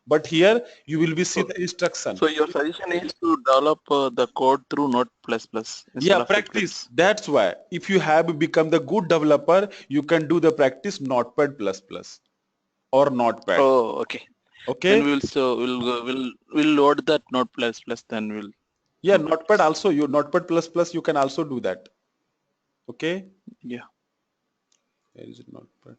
But here you will be see so the instruction. so your suggestion is to develop the code through Node++ Yeah, instead of practice. Eclipse. That's why if you have become the good developer, you can do the practice Notepad plus plus or Notepad. Oh, okay. Then Okay. we'll load that Node++. Then we'll Yeah, Notepad notice. also, you Notepad plus plus you can also do that. Okay. Yeah. Where is it? Notepad.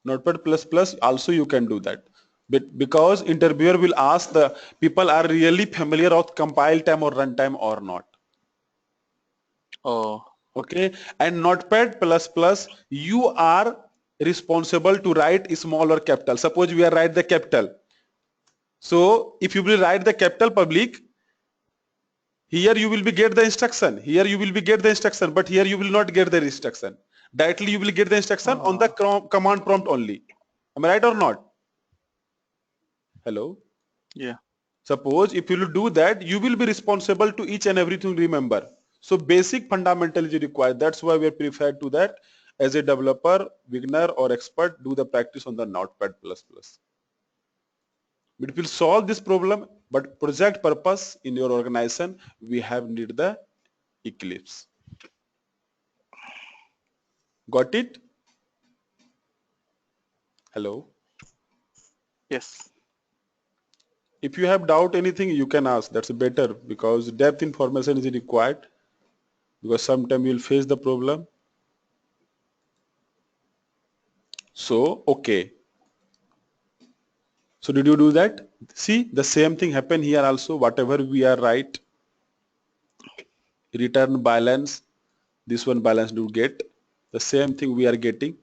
Notepad plus plus also you can do that. Because interviewer will ask the people are really familiar with compile time or runtime or not. Oh, Okay, and Notepad++, you are responsible to write small or capital. Suppose we are write the capital. So if you will write the capital public, here you will be get the instruction. Here you will be get the instruction, but here you will not get the instruction. Directly you will get the instruction on the command prompt only. Am I right or not? Hello? yeah. Suppose if you will do that, you will be responsible to each and everything, remember. So basic fundamental is required. That's why we prefer to that as a developer, beginner or expert, do the practice on the Notepad++. It will solve this problem, but project purpose in your organization, we have need the Eclipse. Got it? Hello? Yes. If you have doubt anything, you can ask. That's better because depth information is required because sometimes you'll face the problem. So, okay. So did you do that? See, the same thing happen here also. Whatever we are right, return balance, this one balance do get. The same thing we are getting.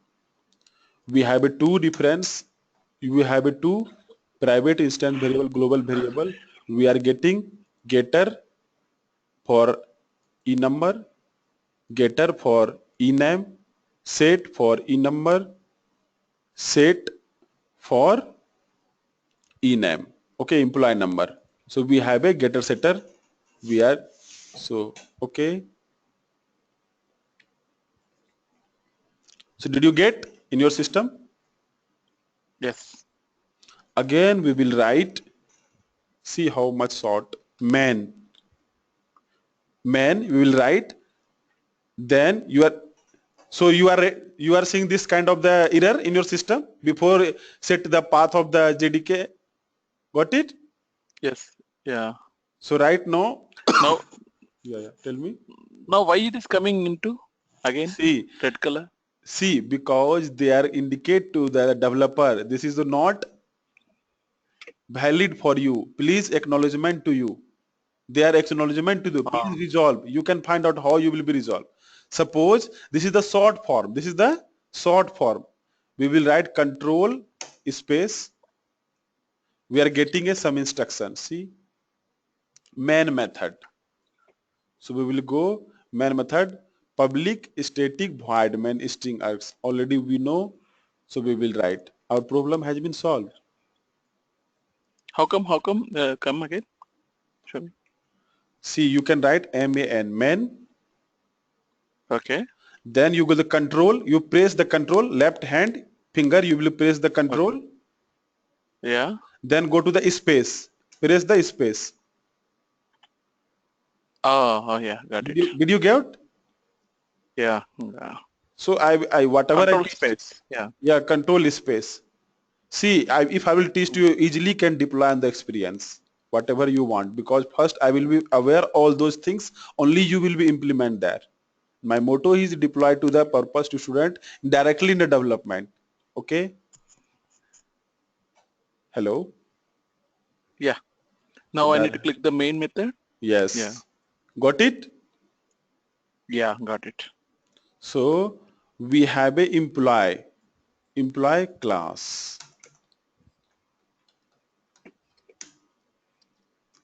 We have a two difference. We have a two private instance variable, global variable. We are getting getter for enumber, getter for ename, set for enumber, set for ename. Okay, employee number. So we have a getter setter. We are so okay. So did you get in your system? Yes. Again we will write. See how much short man. Man we will write. Then you are so you are seeing this kind of the error in your system before set the path of the JDK. Got it? Yes. Yeah. So right now, Now, yeah, tell me. now why it is coming into again See, red color? see, because they are indicate to the developer, this is not valid for you. Please acknowledgement to you. They are acknowledgement to you. Please resolve. You can find out how you will be resolved. Suppose this is the short form. This is the short form. We will write control space. We are getting a some instruction. See, main method. So we will go main method public static void main string args. Already we know. So we will write. Our problem has been solved. How come? How come? Come again. Show me. See, you can write man. Okay. Then you go the control. You press the control left hand finger. You will press the control. Okay. Yeah. Then go to the space. Press the space. Oh, yeah. Got it. Did you get? Yeah. Yeah. So I whatever Control I space. Yeah. yeah control space. See, if I will teach you easily can deploy on the experience whatever you want because first I will be aware all those things only you will be implement there. My motto is deploy to the purpose to student directly in the development. Okay. Hello. Yeah. Now I need to click the main method. Yes. Yeah. Got it? Yeah. Got it. So we have a employee class.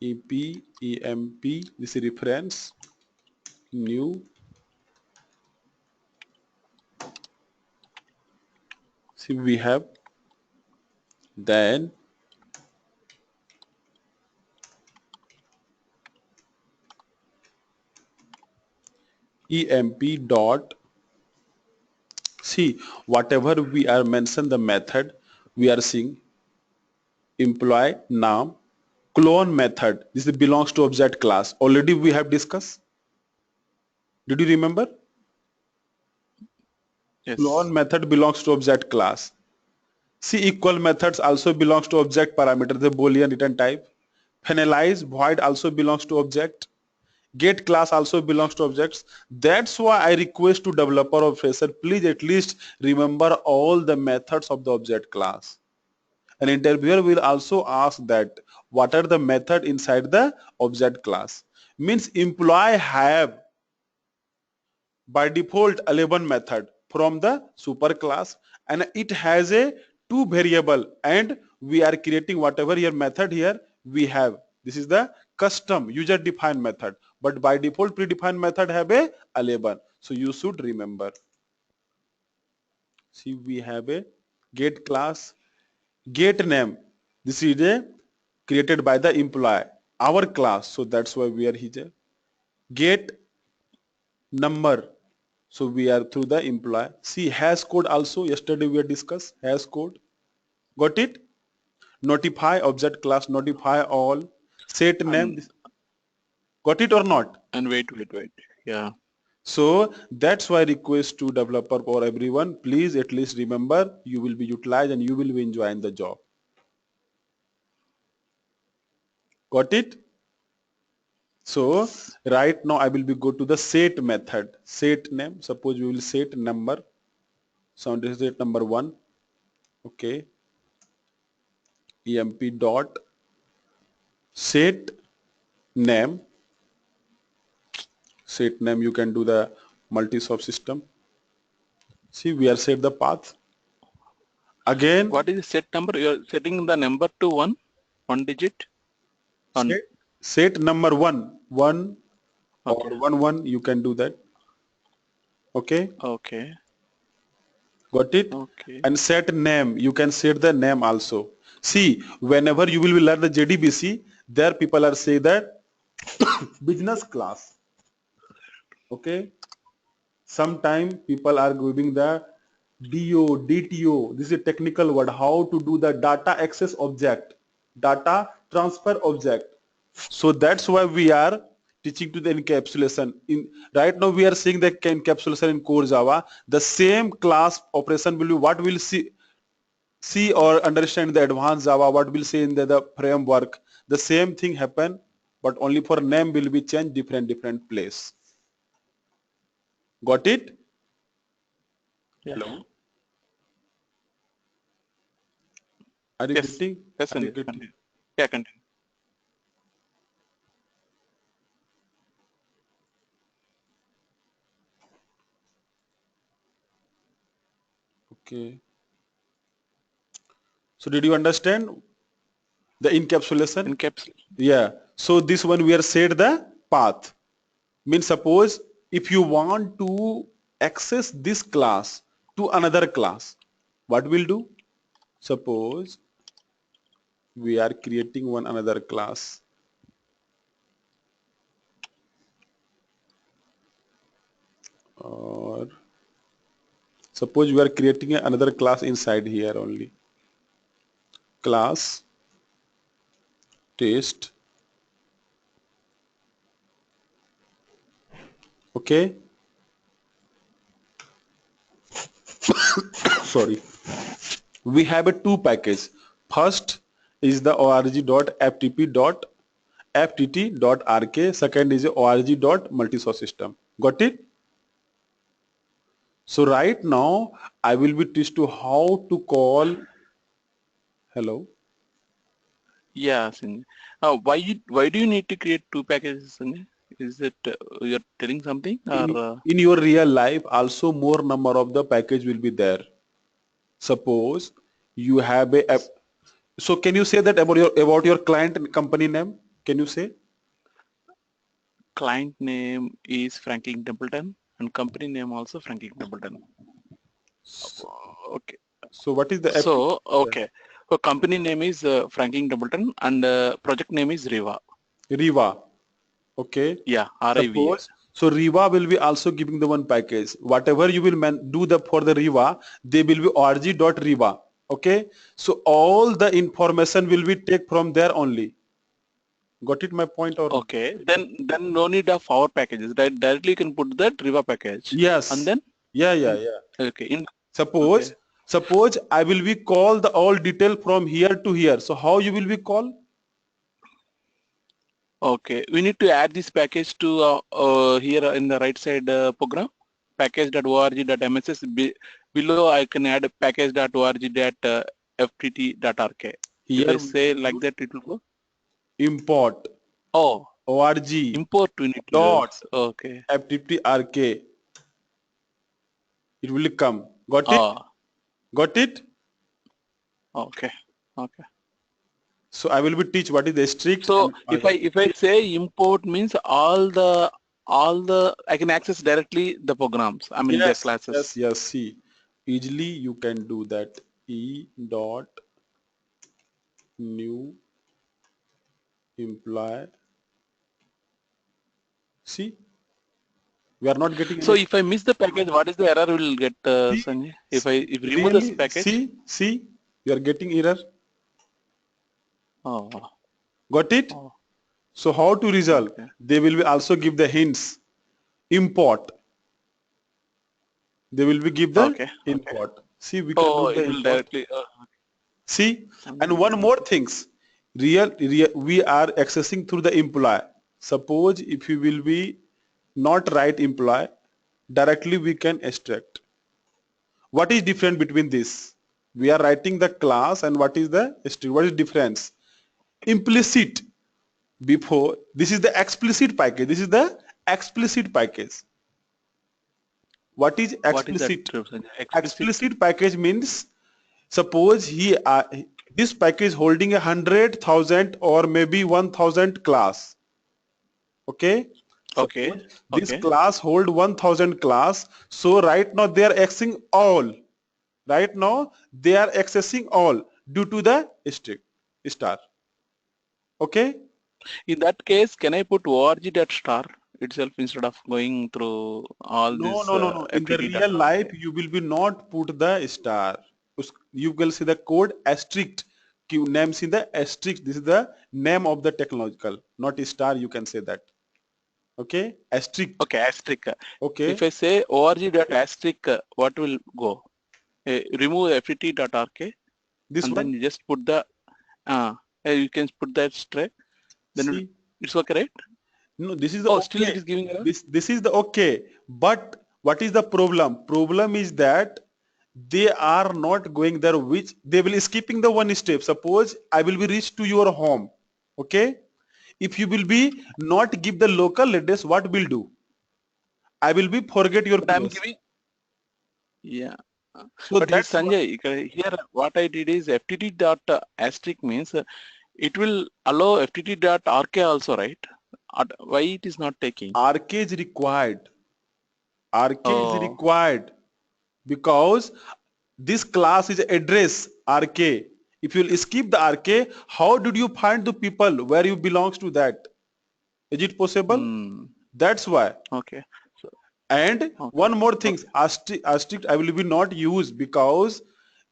EMP, this is reference, new. See we have then EMP dot see whatever we are mention the method we are seeing employee name clone method this belongs to object class already we have discussed. Did you remember? Yes. Clone method belongs to object class. See equal methods also belongs to object parameter the boolean return type. Finalize void also belongs to object. Get class also belongs to objects. That's why I request to developer or fresher please at least remember all the methods of the object class An interviewer will also ask that what are the method inside the object class. Means employee have by default 11 method from the super class, and it has a two variable, and we are creating whatever your method here we have. This is the custom user defined method, but by default predefined method have a 11. So you should remember. See, we have a get class, get name. This is a created by the employee, our class. So that's why we are here. Get number. So we are through the employee. See hash code also. Yesterday we discussed hash code. Got it? Notify object class, notify all. Set name. Got it or not? And wait. Yeah. So that's why I request to developer or everyone, please at least remember you will be utilized and you will be enjoying the job. Got it? So right now I will be go to the set method. Set name. Suppose we will set number. So this is set number 1. Okay. emp dot set name. Set name, you can do the multi-soft system. See, we are set the path. Again, What is the set number? You are setting the number to one digit. set number 1, Okay. or 1 you can do that. Okay. Okay. Got it? Okay. And set name, you can set the name also. See, whenever you will learn the JDBC, there people are saying that business class. Okay. Sometime people are giving the DO, DTO. This is a technical word. How to do the data access object, data transfer object. So that's why we are teaching to the encapsulation. Right now we are seeing the encapsulation in core Java. The same class operation will be what we'll see or understand the advanced Java, what we'll see in the framework. The same thing happen, but only for name will be changed different place. Got it? Yeah. Hello? Are you Yes. getting? Yes, Are you Sanjay. getting? Continue. Yeah, continue. Okay. So did you understand the encapsulation? Yeah. So this one we are set the path. Means suppose if you want to access this class to another class, what we'll do? Suppose we are creating one another class. Or suppose we are creating another class inside here only. Class test. Okay. Sorry. We have a two package. First is the org.ftp.ftt.rk. Second is org.multisource system. Got it? So right now I will be teach to how to call. Hello. Yeah, Sanjay. Why do you need to create two packages, Sanjay? Is it you're telling something or? In your real life also more number of the package will be there. Suppose you have a so can you say that about your client and company name? Can you say? Client name is Franklin Templeton and company name also Franklin Templeton. Okay. So what is the So okay. So company name is Franklin Templeton and project name is Riva. Riva. Okay. Yeah, RIVA. So Riva will be also giving the one package. Whatever you will do for the Riva, they will be org.riva. Okay. So all the information will be take from there only. Got it my point or? Okay. Then no need of our packages. Directly you can put that Riva package. Yes. And then? Yeah. Okay. Suppose I will be call the all detail from here to here. So how you will be call? Okay, we need to add this package to here in the right side program, package.org.mss. Below I can add package.org.mss ftt.rk. If Here I say like that, it will go. import Oh, org import we need to dot use. Okay. ftt.rk. It will come. Got it? Oh, Got it? okay. Okay. So I will be teach what is the strict So and if I say import means all the I can access directly the programs. I mean their classes. yes. See, easily you can do that. E dot new employee. See, we are not getting So any. if I miss the package, what is the error we'll get, See, Sanjay? If remove this really, package? see, you are getting error. Oh, Got it? oh, So how to resolve? okay. They will be also give the hints. Import. They will be give the Okay. import. See, we can Oh, do the it will import. directly. See, and one more things. We are accessing through the employee. Suppose if you will be not write employee, directly we can extract. What is different between this? We are writing the class and what is the string? What is difference? Implicit before, this is the explicit package. This is the explicit package. What is What is that, explicit? Sanjay? Explicit. Explicit package means suppose this package holding 100,000 or maybe 1,000 class. Okay. Okay. Suppose this Okay. class hold 1,000 class. So right now they are accessing all. Right now they are accessing all due to the strict star. Okay. In that case, can I put org.star itself instead of going through all No, this no, no, no. In the ftt. real life, you will be not put the star. You will see the code asterisk. Names in the asterisk. This is the name of the technological, not a star. You can say that. Okay, asterisk. Okay, asterisk. Okay, If I say org.asterisk, what will go? Remove ftt.rk this and then one. you just put the you can put that straight. Then See, it's okay, right? no, this is the Oh, still it okay. is giving error. This is the okay. But what is the problem? Problem is that they are not going there. Which they will skipping the one step. Suppose I will be reached to your home. Okay. If you will be not give the local address, what will do? I will be forget your But I'm place. giving, yeah. So But here, that's why. Sanjay, here what I did is ftt dot asterisk means it will allow ftt dot rk also, right? Why it is not taking? RK is required. RK is Oh, required because this class is address RK. If you will skip the RK, how did you find the people where you belongs to that? Is it possible? hmm. That's why. Okay. So, And okay. one more thing, Okay. asterisk I will be not use because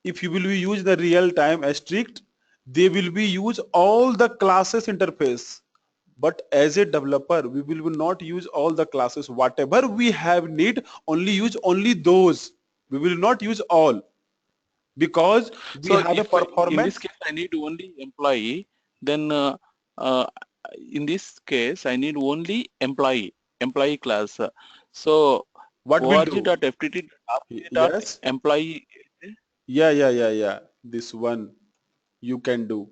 if you will be use the real time asterisk, they will be use all the classes interface. But as a developer, we will not use all the classes. Whatever we have need, only use only those. We will not use all because we So have a if in this performance. case I need only employee, then uh, in this case I need only employee class. So What will do? Yes. org.ftt.employee. Yeah. This one you can do.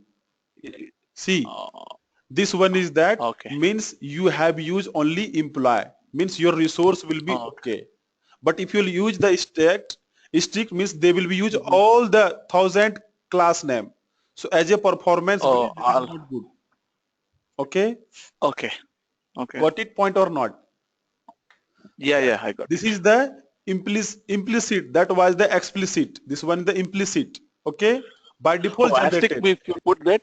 See, Uh, this one is that okay. means you have used only employee. Means your resource will be Oh, okay. But if you'll use the strict means they will be use mhm. all the 1,000 class name. So as a performance Oh, base, this is not good. Okay, okay. Okay. got it point or not? Yeah, I got This it. is the implicit. That was the explicit. This one the implicit. Okay, by default Oh, asterisk generated. if you put that,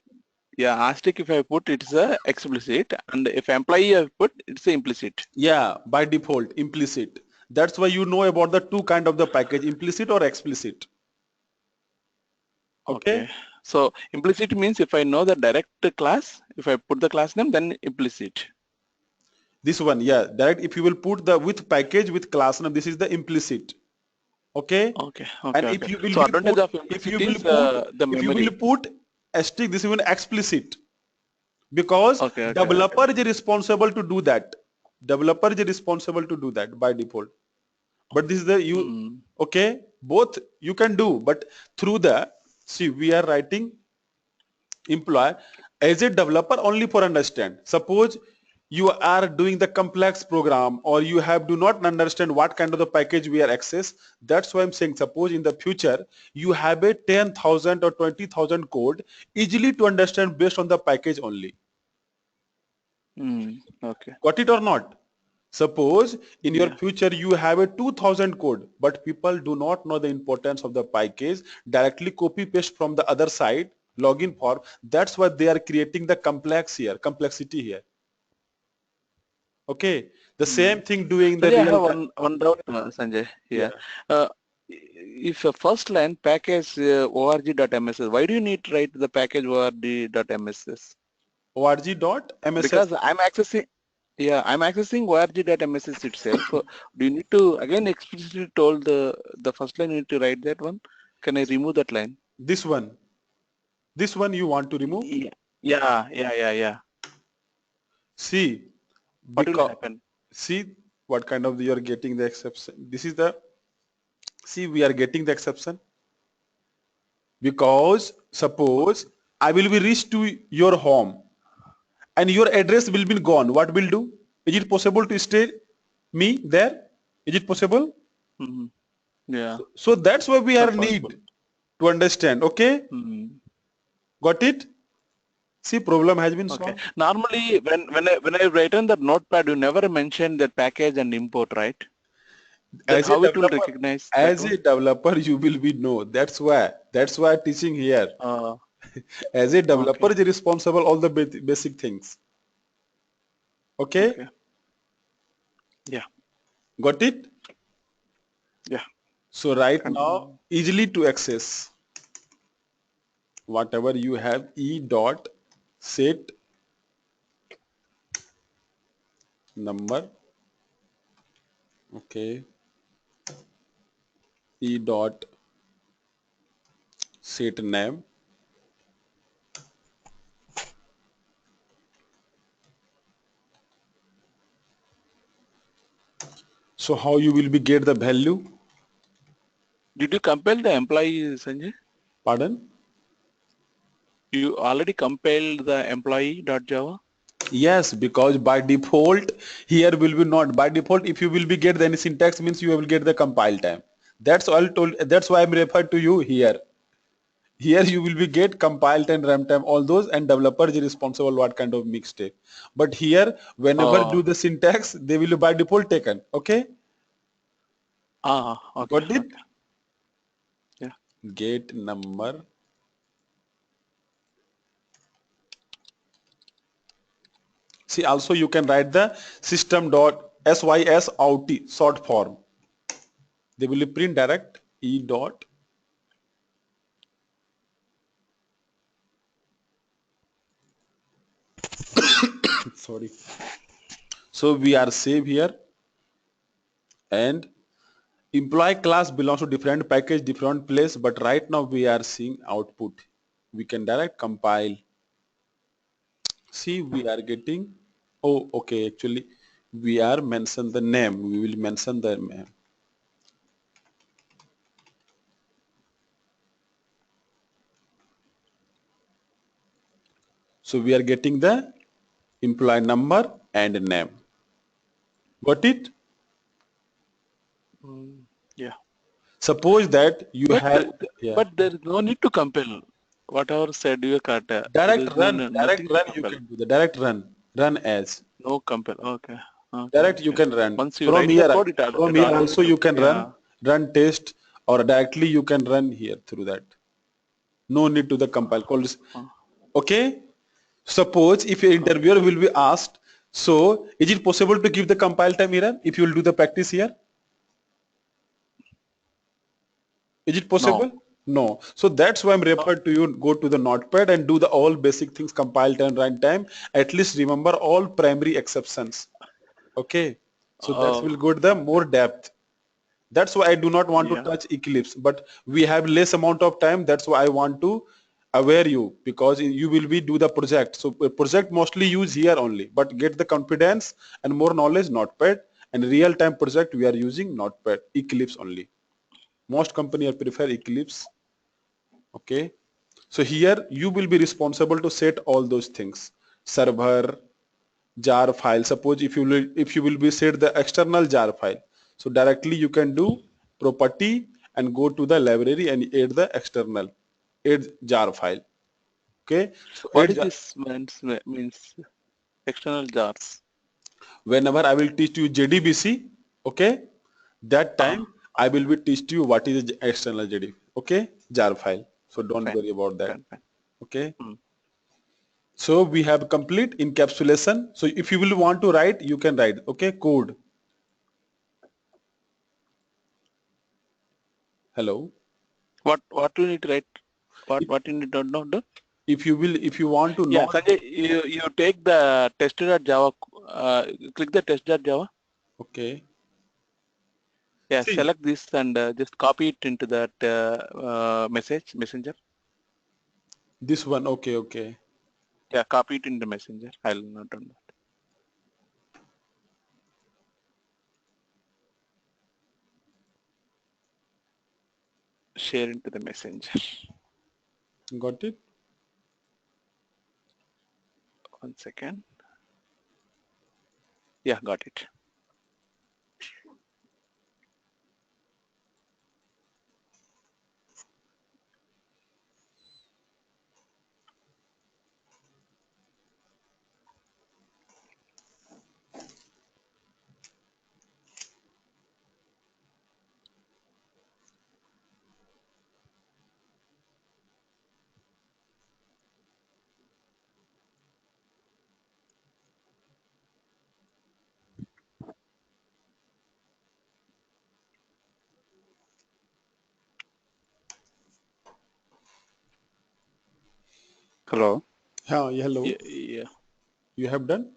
yeah, asterisk if I put it's a explicit, and if employee I put it's a implicit. Yeah, by default implicit. That's why you know about the two kind of the package, implicit or explicit. Okay. Okay. So implicit means if I know the direct class, if I put the class name, then implicit. This one, yeah, direct. If you will put the with package with class name, this is the implicit. Okay. And Okay. if you will So be advantage put, of if implicit you will is put, the if you will memory. put asterisk, this is even explicit because Okay. developer is responsible to do that. Developer is responsible to do that by default. But this is the you. Hmm. Okay, both you can do, but through the See, we are writing employee as a developer only for understand. Suppose you are doing the complex program or you have do not understand what kind of the package we are access. That's why I'm saying suppose in the future you have a 10,000 or 20,000 code easily to understand based on the package only. Okay. Got it or not? Suppose in your Yeah. future you have a 2000 code, but people do not know the importance of the package, directly copy paste from the other side, login form. That's why they are creating the complexity here. Okay. The same thing doing the Sanjay, I real have time. one doubt, Sanjay. Yeah. Yeah. If a first line package org.mss, why do you need to write the package org.mss? org.mss. Because I'm accessing, yeah, I'm accessing org.mss itself. So do you need to again explicitly told the first line you need to write that one? Can I remove that line? This one. This one you want to remove? Yeah. Yeah. See, What will because happen? see what kind of you are getting the exception. This is the see we are getting the exception. Because suppose I will be reached to your home and your address will be gone. What will do? Is it possible to stay me there? Is it possible? Hmm. Yeah, So that's why we are not possible. need to understand. Okay, Hmm. got it? See, problem has been Okay. solved. Normally, when I write on the notepad, you never mention that package and import, right? Then As a how it will developer, recognize that as one? a developer, you will be know. That's why teaching here. Uh, As a developer, okay. is responsible all the basic things. Okay, Okay. Yeah. got it? Yeah. So right now, Continue. easily to access whatever you have e dot set number, okay, e dot set name. So how you will be get the value? Did you compile the employee, Sanjay? Pardon? You already compiled the employee.java? Yes, because by default here will be not by default. If you will be get any syntax means you will get the compile time. That's all told. That's why I'm referred to you here. Here you will be get compile time, runtime, all those, and developer is responsible what kind of mixtape. But here, whenever do Oh, the syntax, they will be by default taken. Okay, okay, got it? okay. Yeah. Get number. See, also you can write the system dot sys out short form. They will print direct e dot. Sorry. So we are save here and employee class belongs to different package, different place, but right now we are seeing output. We can direct compile. See, we are getting, oh, okay, actually we are mention the name. We will mention the name. So we are getting the employee number and name. Got it? Yeah. Suppose that you But have, yeah. but there is no need to compile. Whatever said you cut. There Direct is run, direct nothing to run you compile. can do the direct run as. No compile. Okay. Direct you Okay. can run. Once you From write the here, code, from it here automatically also you compile. can Yeah. run test or directly you can run here through that. No need to the compile. Uh, Okay. Suppose if your okay. interviewer will be asked, so is it possible to give the compile time here if you will do the practice here? Is it No. possible? No. So that's why I'm referred to you go to the notepad and do the all basic things compile time, run time. At least remember all primary exceptions. Okay. So that Oh, will go to the more depth. That's why I do not want to yeah. touch Eclipse, but we have less amount of time. That's why I want to aware you because you will be do the project. So project mostly use here only, but get the confidence and more knowledge Notepad and real time project we are using Notepad, Eclipse only. Most company prefer Eclipse. Okay. So here you will be responsible to set all those things. Server, jar file. Suppose if you will be set the external jar file. So directly you can do property and go to the library and add the external add jar file. Okay. So What add is jar, this means external jars? whenever I will teach you JDBC, okay, that time I will be teach you what is the external JDBC. Okay, jar file. So don't Fine, worry about that. fine, fine. Okay. Hmm. So we have complete encapsulation. So if you will want to write, you can write. Okay, code. Hello. What do you need to write? What you need to know? If you want to Yeah, know, Sanjay, you take the test.java, click the test.java. okay. Yeah, See, select this and just copy it into that messenger. this one. Okay, okay. Yeah, copy it in the messenger. I'll not done that. Share into the messenger. Got it. 1 second. Yeah, got it. Hello. Yeah, hello. Yeah, yeah. You have done?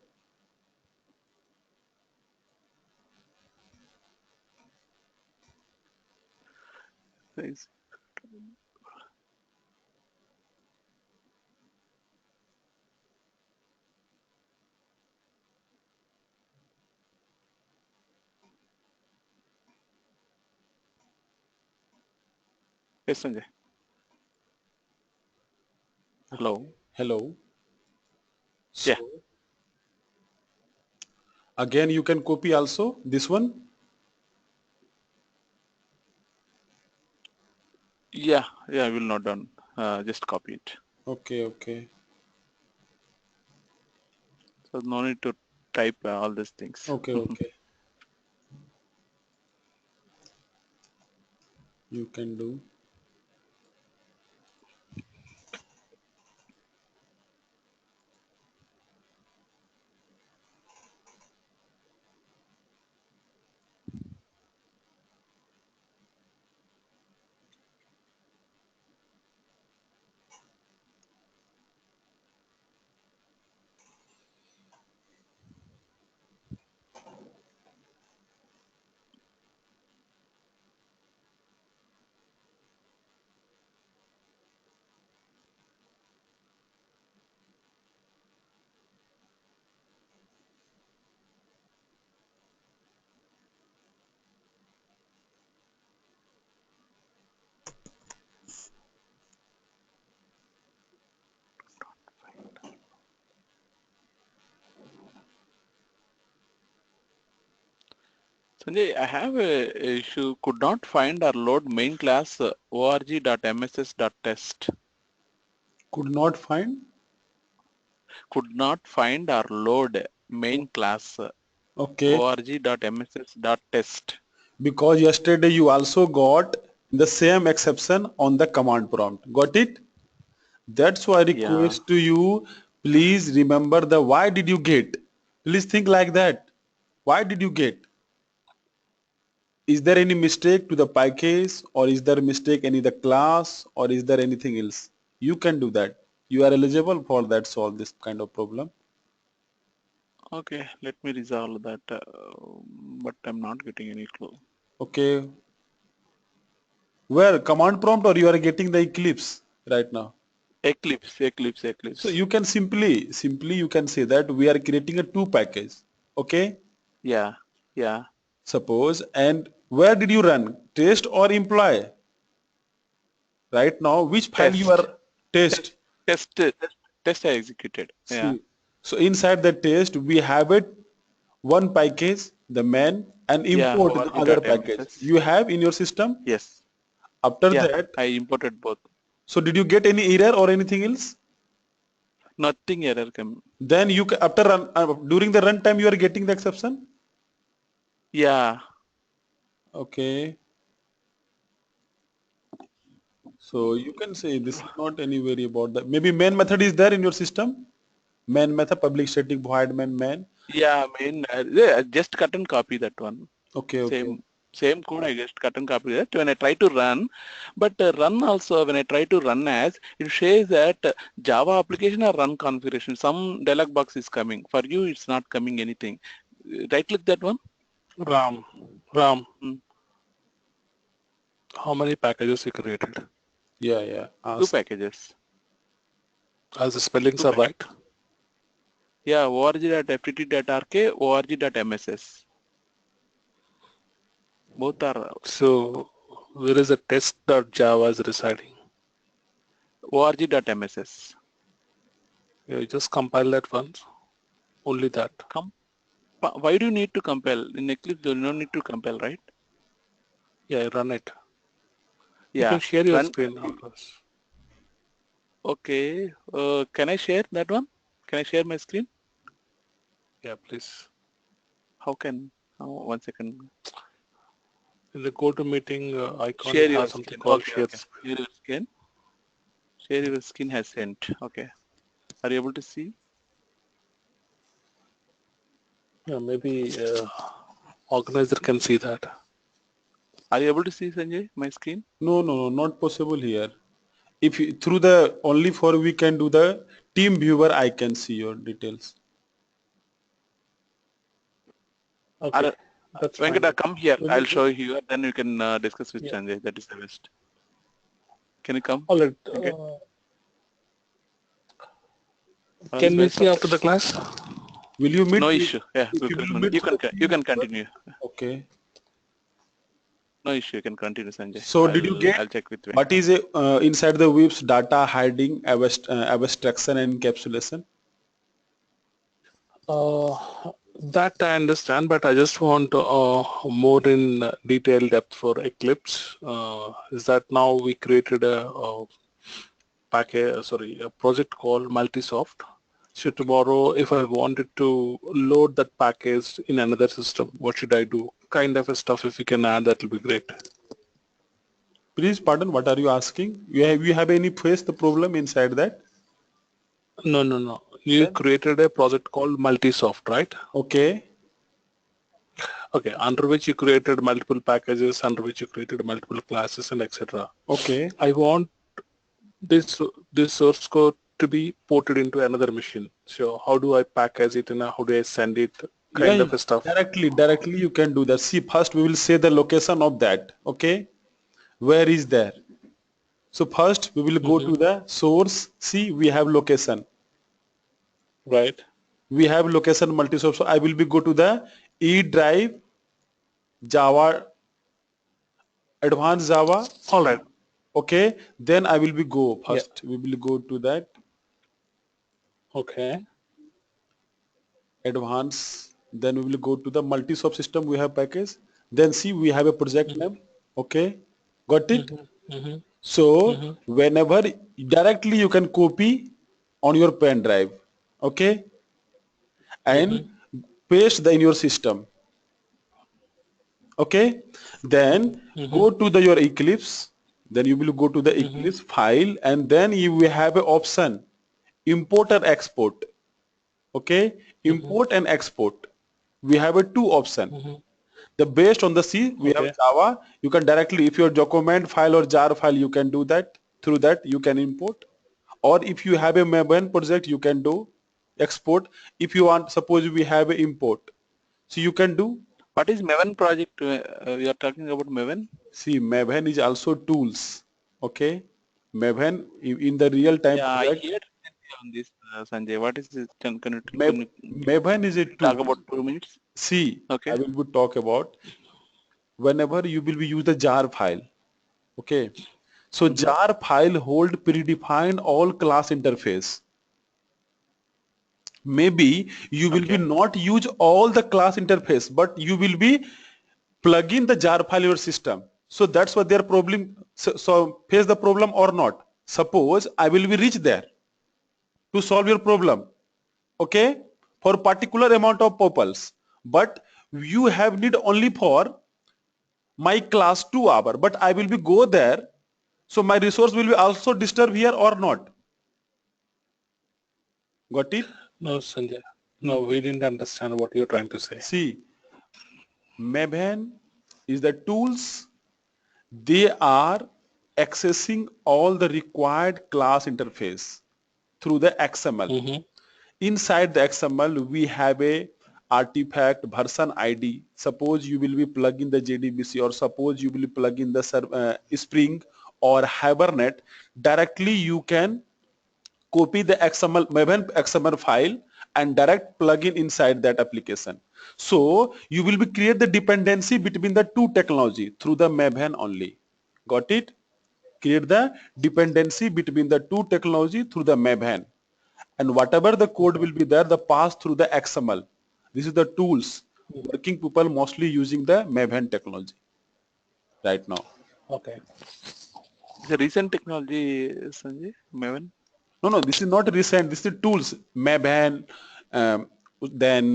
Nice. Yes, Sanjay. Hello. Hello. Yeah, So again, you can copy also this one. yeah. I will not done. Just copy it. Okay, okay, So no need to type all these things. okay, okay. You can do. Sanjay, I have a issue. Could not find or load main class org.mss.test. Could not find. Could not find or load main class Okay. org.mss.test. Because yesterday you also got the same exception on the command prompt. Got it? That's why I Yeah. request to you, please remember the why did you get? Please think like that. Why did you get? Is there any mistake to the package or is there mistake any the class or is there anything else? You can do that. You are eligible for that solve this kind of problem. Okay, let me resolve that. But I'm not getting any clue. Okay. Where command prompt or you are getting the Eclipse right now? So Eclipse. you can simply you can say that we are creating a two package. Okay. Yeah. Suppose and where did you run? Test or employee? Right now, which file you Test. are test? Test I executed. Yeah. See, so inside the test, we have it one package, the main, and Yeah. import the other package. org.mss. You have in your system. Yes. After Yeah. that, I imported both. so did you get any error or anything else? Nothing error came. Then you after run during the runtime you are getting the exception. Yeah. Okay. So you can say this is not any worry about that. Maybe main method is there in your system. Main method, public static void main. Yeah. Yeah, just cut and copy that one. Okay, okay. Same code I just cut and copy that when I try to run, but run also when I try to run as it says that Java application or run configuration, some dialog box is coming. For you it's not coming anything. Right click that one. Ram, Hmm. how many packages you created? Yeah, yeah. Two packages. As the spellings Two are right? Yeah, org.ftt.rk, org.mss. Both are So where is the test.java is residing? org.mss. You just compile that once, only that. Why do you need to compile? In Eclipse, you don't need to compile, right? Yeah, run it. You Yeah. can share your Run. screen now. First. Okay. Can I share that one? Can I share my screen? Yeah, please. How can? Oh, 1 second. In the GoToMeeting icon, Share you your have something screen. called Okay, share okay. screen. Share your screen. Share your screen has sent. Okay. Are you able to see? Yeah, maybe organizer can see that. Are you able to see, Sanjay, my screen? No, not possible here. If you, through the only for we can do the team viewer, I can see your details. Okay, that's fine. Venkata, come here. Will I'll you show you here. Then you can discuss with Yeah. Sanjay. That is the best. Can you come? All right. Okay. Can we see after the class? Will you meet? No issue. Yeah, If you will meet you through can the you can team viewer? continue. Okay. No issue. You can continue, Sanjay. So did you get I'll check with what is inside the WIP's data hiding, abstraction, and encapsulation? That I understand, but I just want more in detail depth for Eclipse. Is that now we created a project called Multisoft. So tomorrow, if I wanted to load that package in another system, what should I do? Kind of a stuff, if you can add, that will be great. Please pardon, what are you asking? You have any face the problem inside that? No. You created a project called Multisoft, right? Okay. Okay, under which you created multiple packages, under which you created multiple classes and etc. Okay. I want this source code to be ported into another machine. So how do I package it and how do I send it? Kind of a stuff. Directly you can do that. See, first we will say the location of that. Okay. Where is there? So first we will go to the source. See, we have location. Right. We have location multi-source. So I will be go to the E drive Java advanced Java. All right. Okay. Then I will be go first. We will go to that Okay. advanced. Then we will go to the multi-soft system. We have package. Then see, we have a project name. Okay. Got it? So whenever directly you can copy on your pen drive. Okay. And paste in your system. Okay. Then go to your Eclipse. Then you will go to the Eclipse file and then you will have an option import or export. Okay. Import and export. We have a two option. The based on the C, we have Java. You can directly, if your document file or jar file, you can do that. Through that, you can import. Or if you have a Maven project, you can do export. If you want, suppose we have a import. So you can do. What is Maven project? You are talking about Maven? See, Maven is also tools. Okay. Maven in the real time project. I heard on this, Sanjay. What is this? Can you Maven is a tool. talk about 2 minutes? See, Okay. I will talk about whenever you will be use the jar file. Okay. So jar file hold predefined all class interface. Maybe you will be not use all the class interface, but you will be plug in the jar file your system. So that's what their problem. So face the problem or not. Suppose I will be reach there to solve your problem, okay, for particular amount of pupils, but you have need only for my class 2 hour, but I will be go there, so my resource will be also disturbed here or not. Got it? No, Sanjay. No, we didn't understand what you're trying to say. See, Maven is the tools, they are accessing all the required class interface through the XML. Inside the XML, we have a artifact version ID. Suppose you will be plug in the JDBC, or suppose you will plug in the Spring or Hibernate. Directly you can copy the XML Maven XML file and direct plug in inside that application. So you will be create the dependency between the two technology through the Maven only. Got it? Create the dependency between the two technology through the Maven. And whatever the code will be there, the pass through the XML. This is the tools. Working people mostly using the Maven technology right now. Okay. The recent technology, Sanjay, Maven. No, this is not recent. This is tools. Maven, then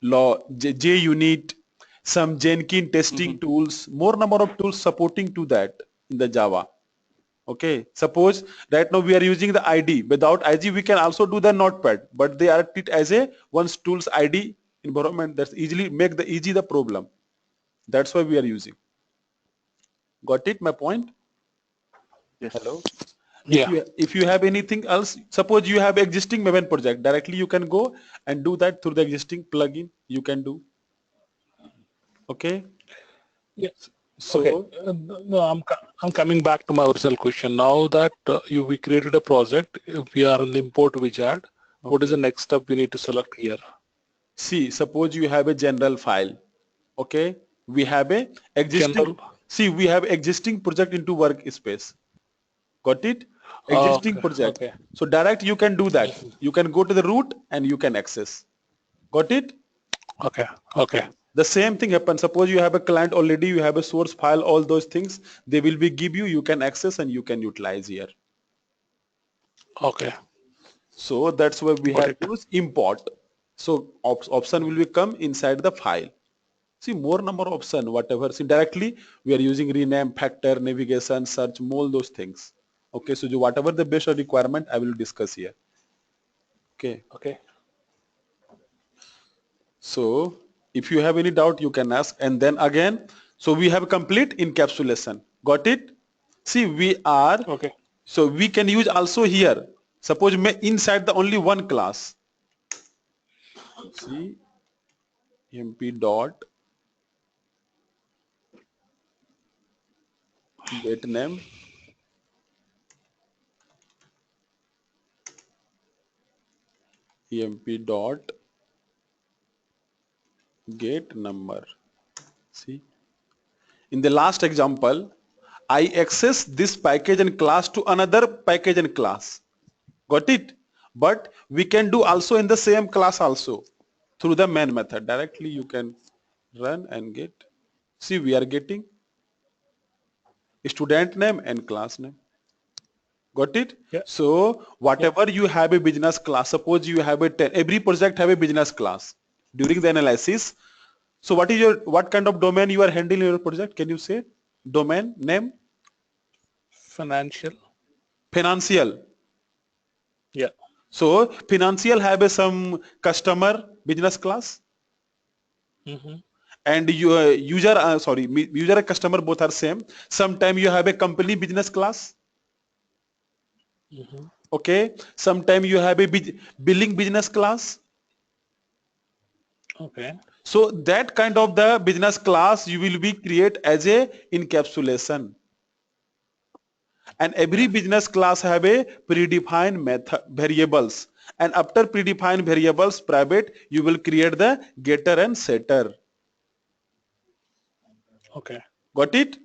JUnit, some Jenkins testing tools, more number of tools supporting to that in the Java. Okay, suppose right now we are using the ID. Without ID, we can also do the Notepad, but they are treated as a one tools ID environment that's easily make the easy the problem. That's why we are using. Got it? My point? Yes. Hello. Yeah. If you have anything else, suppose you have existing Maven project, directly you can go and do that through the existing plugin. You can do. Okay. Yes. So Okay. No, I'm coming back to my original question. Now that we created a project, if we are in the import widget, what is the next step we need to select here? see, suppose you have a general file. Okay. We have a existing. General. See, we have existing project into workspace. Got it? Existing Okay. project. Okay. So direct you can do that. You can go to the root and you can access. Got it? Okay. Okay. The same thing happens. Suppose you have a client already, you have a source file, all those things, they will be give you can access and you can utilize here. Okay. So that's why we Got have it. used import. So option will become inside the file. See, more number of option, whatever. See, directly we are using rename, factor, navigation, search, all those things. Okay, so whatever the base requirement, I will discuss here. Okay. Okay. So if you have any doubt, you can ask. And then again, so we have complete encapsulation. Got it? See, we are, Okay. so we can use also here. Suppose inside the only one class. See, mp dot get name, emp dot get number. See, in the last example, I access this package and class to another package and class. Got it? But we can do also in the same class also through the main method. Directly you can run and get. See, we are getting student name and class name. Got it? Yeah. So whatever you have a business class, suppose you have a 10, every project have a business class. During the analysis, so what kind of domain you are handling your project? Can you say domain name? Financial. Financial. Yeah. So financial have a some customer business class. And user user and customer both are same. Sometime you have a company business class. Okay. Sometime you have a billing business class. Okay. So that kind of the business class you will be create as a encapsulation. And every business class have a predefined method variables. And after predefined variables private, you will create the getter and setter. Okay. Got it?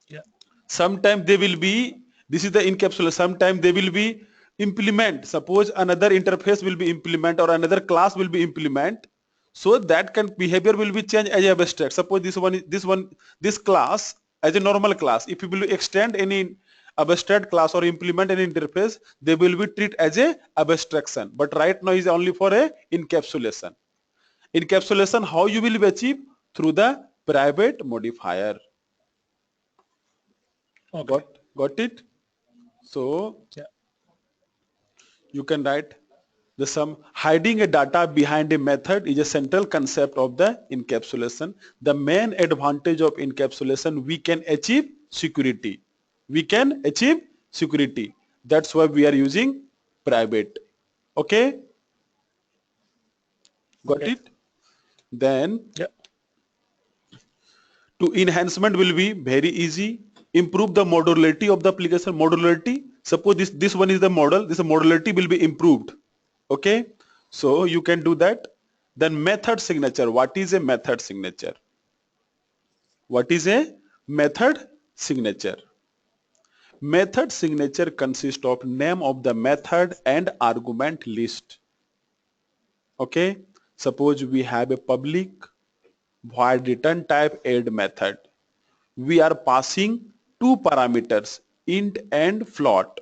Yeah. Sometime they will be, this is the encapsulation, sometime they will be implement, suppose another interface will be implement or another class will be implement, so that can behavior will be changed as abstract. Suppose this class as a normal class, if you will extend any abstract class or implement any interface, they will be treated as a abstraction, but right now is only for a encapsulation. Encapsulation how you will be achieve? Through the private modifier. Okay. Got it? So Yeah. you can write the sum. Hiding a data behind a method is a central concept of the encapsulation. The main advantage of encapsulation, we can achieve security. We can achieve security. That's why we are using private. Okay? Got Okay. it? Then Yeah. to enhancement will be very easy. Improve the modularity of the application. Modularity, suppose this one is the model, this modularity will be improved. Okay, so you can do that. Then method signature. What is a method signature? What is a method signature? Method signature consists of name of the method and argument list. Okay, suppose we have a public void return type add method. We are passing two parameters, int and float.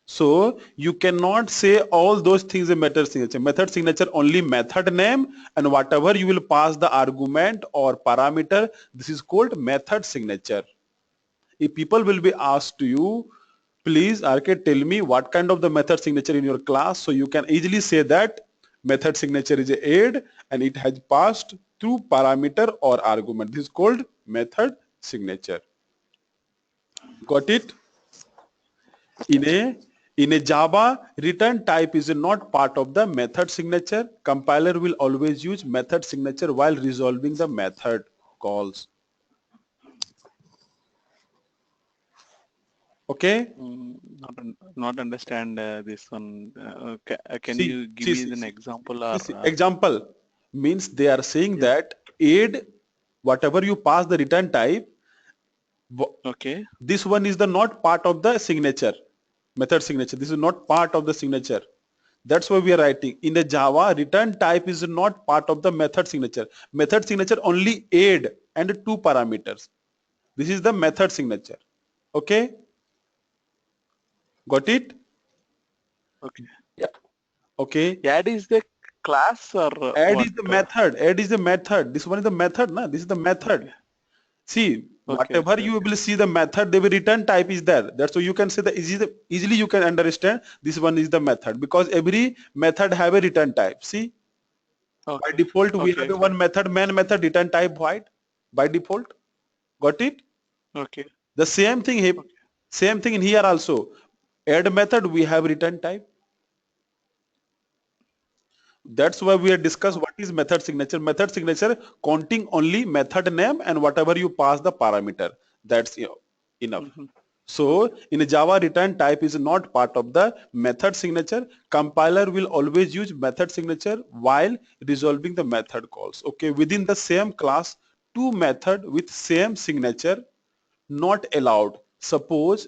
So you cannot say all those things in method signature. Method signature only method name, and whatever you will pass the argument or parameter, this is called method signature. If people will be asked to you, please RK tell me what kind of the method signature in your class, so you can easily say that method signature is a add and it has passed through parameter or argument. This is called method signature. Got it? In a Java, return type is not part of the method signature. Compiler will always use method signature while resolving the method calls. Okay? Not understand this one. Can See, you give see, me see, an see. example or Example means they are saying yeah. that add whatever you pass the return type, Okay. this one is the not part of the signature, method signature. This is not part of the signature. That's why we are writing in the Java, return type is not part of the method signature. Method signature only add and two parameters. This is the method signature. Okay? Got it? Okay. Okay. Add is the class or Add what? is the method. Add is the method. This one is the method. Na? This is the method. Okay. See, Okay. whatever Okay. you will see the method, the return type is there. That's why you can say that easily you can understand this one is the method, because every method have a return type. See, by Okay. default we Okay. have a Okay. one method, main method, return type void by default. Got it? Okay. The same thing here, Okay. same thing in here also. Add method we have return type. That's why we have discussed what is method signature. Method signature counting only method name and whatever you pass the parameter. That's enough. Mm-hmm. So in a Java, return type is not part of the method signature. Compiler will always use method signature while resolving the method calls. Okay, within the same class, two method with same signature not allowed. Suppose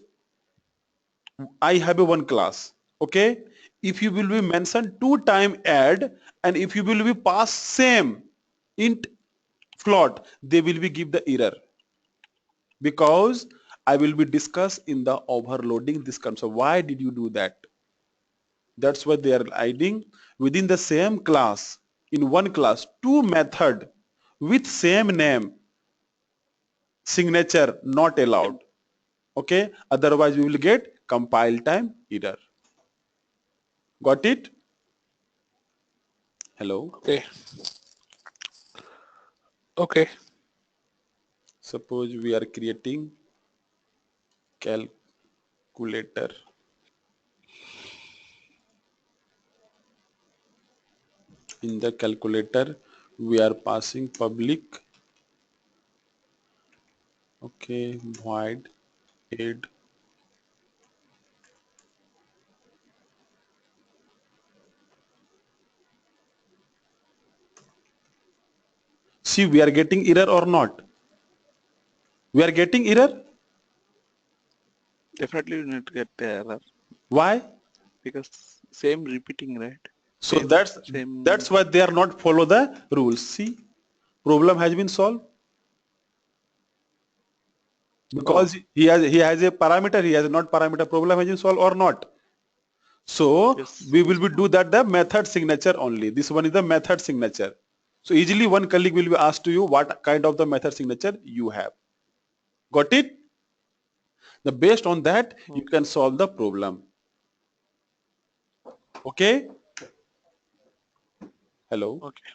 I have a one class. Okay, if you will be mentioned two time add, and if you will be pass same int float, they will be give the error, because I will be discussed in the overloading this concept. Why did you do that? That's why they are hiding within the same class, in one class, two method with same name, signature not allowed. Okay, otherwise we will get compile time error. Got it? Hello. Okay. Okay. Suppose we are creating calculator. In the calculator, we are passing public, okay, void add. See, we are getting error or not? We are getting error. Definitely you need to get the error Why? because same repeating, right? So Same, same. that's why they are not follow the rules. See, problem has been solved because he has a parameter, he has a not parameter. Problem has been solved or not. So Yes. we will be do that the method signature only. This one is the method signature. So easily one colleague will be asked to you what kind of the method signature you have. Got it? The based on that you can solve the problem. Okay? Hello. Okay.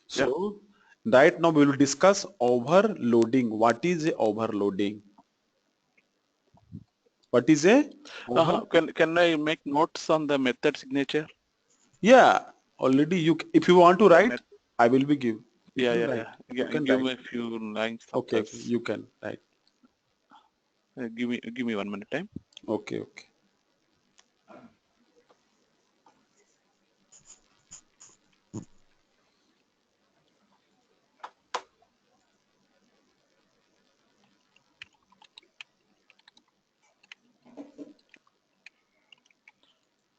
So right now we will discuss overloading. What is a overloading? What is a over? Can I make notes on the method signature? Yeah, already you if you want to write, Met- I will be give. You yeah, can yeah, write. yeah. You can Give write. me a few lines of Okay, this. you can write. Give me 1 minute time. Okay, okay.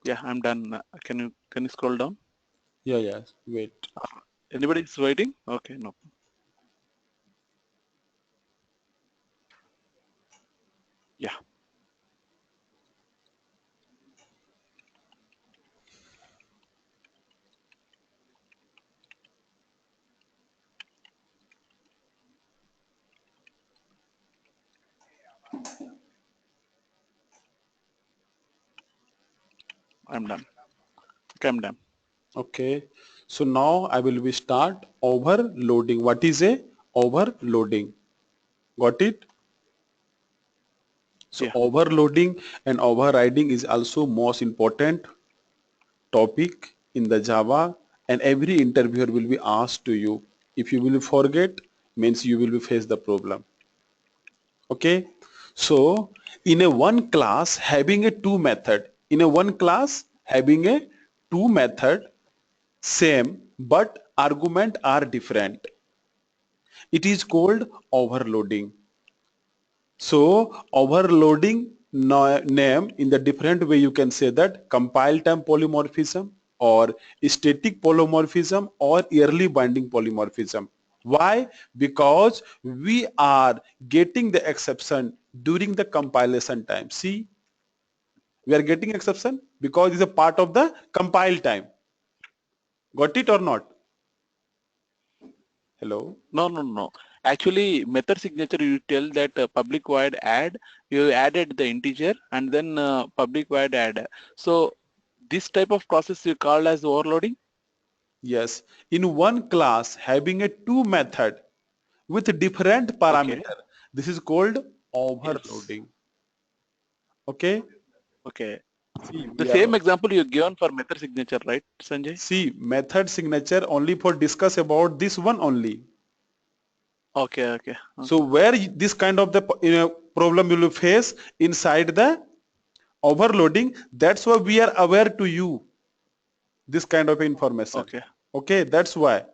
Yeah, I'm done. Can you scroll down? Yeah, yeah. Wait. Anybody is waiting? Okay, no. Yeah. I'm done. Okay, I'm done. Okay. So now I will be start overloading. What is a overloading? Got it? So Yeah. overloading and overriding is also most important topic in the Java, and every interviewer will be asked to you. If you will forget, means you will be face the problem. Okay. So in a one class having a two method, in a one class having a two method same but argument are different. It is called overloading. So overloading name in the different way you can say that compile time polymorphism or static polymorphism or early binding polymorphism. Why? Because we are getting the exception during the compilation time. See, we are getting exception because it's a part of the compile time. Got it or not? Hello? No, no, no. Actually, method signature, you tell that public void add, you added the integer and then public void add. So this type of process you call as overloading? Yes. In one class having a two method with different Okay. parameter. This is called Yes. overloading. Okay. Okay. See, The we same are example you given for method signature, right, Sanjay? see method signature only for discuss about this one only. Okay, okay, So okay. where this kind of the problem you will face inside the overloading, that's why we are aware to you this kind of information. Okay. Okay, that's why.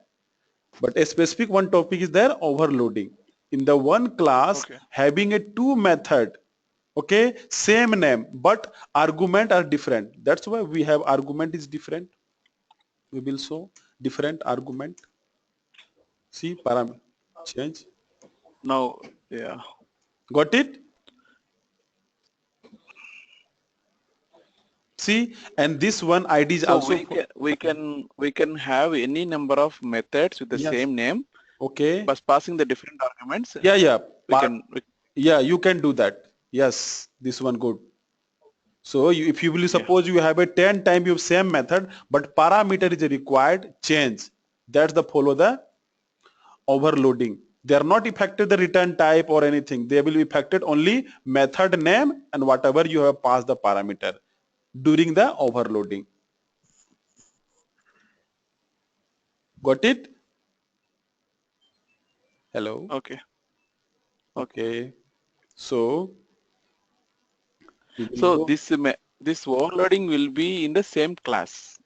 But a specific one topic is there overloading. In the one class Okay. having a two method, okay, same name, but argument are different. That's why we have argument is different. We will show different argument. See parameter change. Now, yeah. Got it? See, and this one ID is So also we can have any number of methods with the yes. same name, Okay. but passing the different arguments. Yeah, yeah. We can. Yeah, you can do that. Yes, this one good. So if you will Yeah. suppose you have a 10 time you have same method, but parameter is required change. That's the follow the overloading. They are not affected the return type or anything. They will be affected only method name and whatever you have passed the parameter during the overloading. Got it? Hello. Okay. Okay. Okay. So we will So go. this overloading will be in the same class.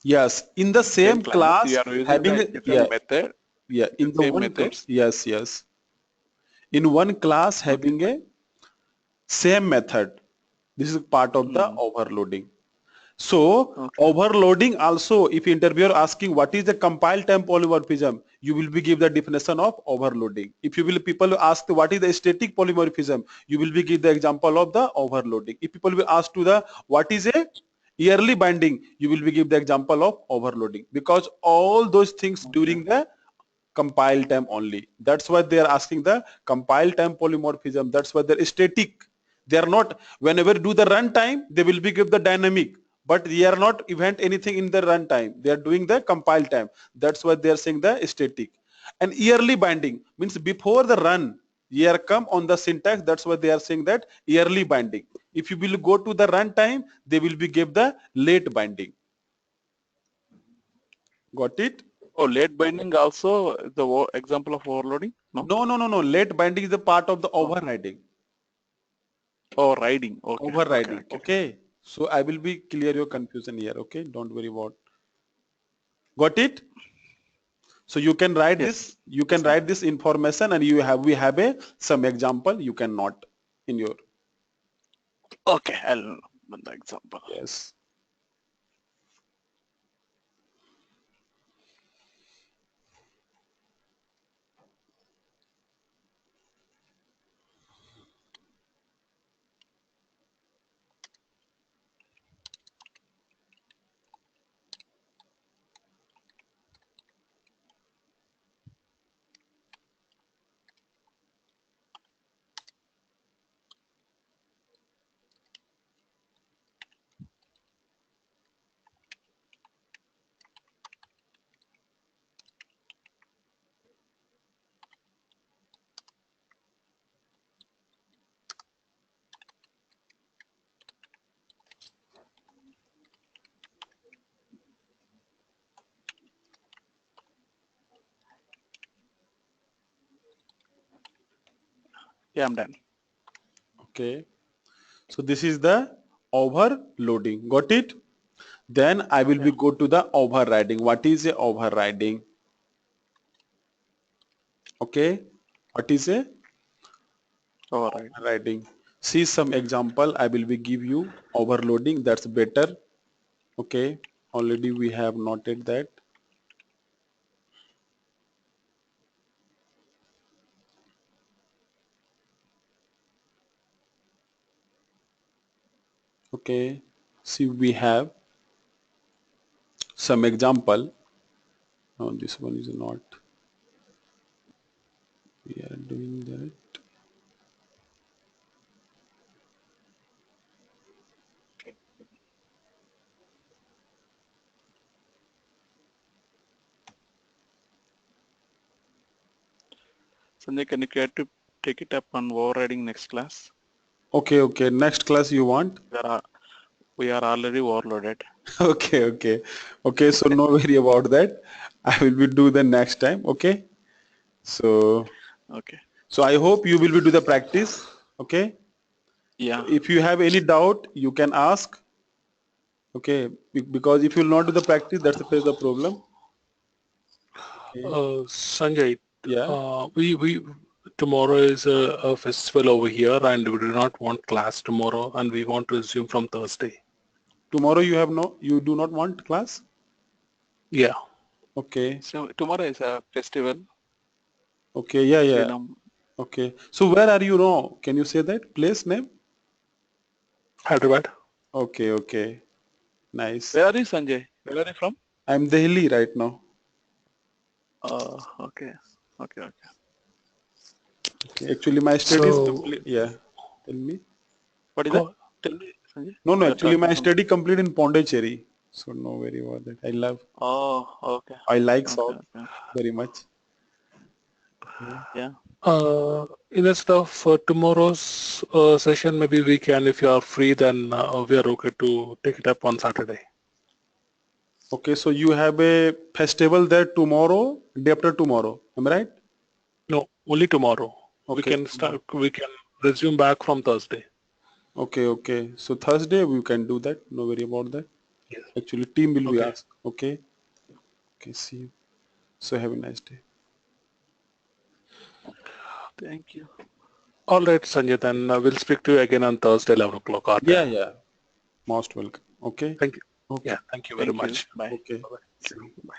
Yes, in the Same same class. class You are using having the a, different yeah, method yeah, with the in the same one methods. yes, yes. In one class Okay. having a Same method. This is part of the overloading. So Okay. overloading also, if interviewer asking what is the compile time polymorphism, you will be give the definition of overloading. If you will people ask what is the static polymorphism, you will be give the example of the overloading. If people will ask to the what is a yearly binding, you will be give the example of overloading, because all those things during the compile time only. That's why they are asking the compile time polymorphism. That's why they're static. They are not, whenever do the runtime, they will be give the dynamic, but they are not event anything in the runtime. They are doing the compile time. That's why they are saying the static. And yearly binding means before the run, year come on the syntax. That's why they are saying that yearly binding. If you will go to the runtime, they will be give the late binding. Got it? Oh, late binding also the example of overloading? No? No, no, no, no. Late binding is the part of the Oh, overriding. oh, riding. Okay. Okay. Overriding. Okay. Okay. So I will be clear your confusion here. Okay. Don't worry about. Got it? So you can write Yes. this. You can write this information, and we have a some example. You can note in your. Okay. I'll put the example. Yes. Yeah, I'm done. Okay. So this is the overloading. Got it? Then I will Yeah. be go to the overriding. What is a overriding? Okay. What is a All right. overriding? See some example. I will be give you overloading. That's better. Okay. Already we have noted that. Okay. See, we have some example. No, this one is not. We are doing that. Sanjay, can you care to take it up on overriding next class? Okay, okay. Next class you want? There are, we are already overloaded. Okay, okay. Okay, so no worry about that. I will be do the next time. Okay. So, Okay. so I hope you will be do the practice. Okay. Yeah. If you have any doubt, you can ask. Okay. Because if you will not do the practice, that's the problem. Okay. Sanjay, Yeah. we tomorrow is a festival over here, and we do not want class tomorrow, and we want to resume from Thursday. Tomorrow you do not want class? Yeah. Okay. So tomorrow is a festival, Okay. Yeah, yeah. Srinam. Okay. So where are you now? Can you say that place name? Hyderabad. Okay, okay. Nice. Where are you, Sanjay? Where are you from? I'm Delhi right now. Okay. Okay. Okay. Okay. Actually, my study is So, complete. Yeah. Tell me. What is that? go. Tell me, Sanjay. No, no. You're Actually, talking my something. study complete in Pondicherry. So no worry about that. Oh, okay. I like Okay. South Okay. very much. Yeah. Yeah. Instead of tomorrow's session, maybe we can, if you are free, then we are okay to take it up on Saturday. Okay. So you have a festival there tomorrow, day after tomorrow. Am I right? No, only tomorrow. We Okay. can start. We can resume back from Thursday. Okay. Okay. So Thursday we can do that. No worry about that. Yes. Actually, team will be Okay. asked. Okay. Okay. See you. So have a nice day. Thank you. All right, Sanjay, then we'll speak to you again on Thursday, 11 o'clock. Our time. Yeah, yeah. Most welcome. Okay. Thank you. Okay. Yeah, thank you very Thank you. much. Bye. Okay. Bye-bye. Sure. Bye.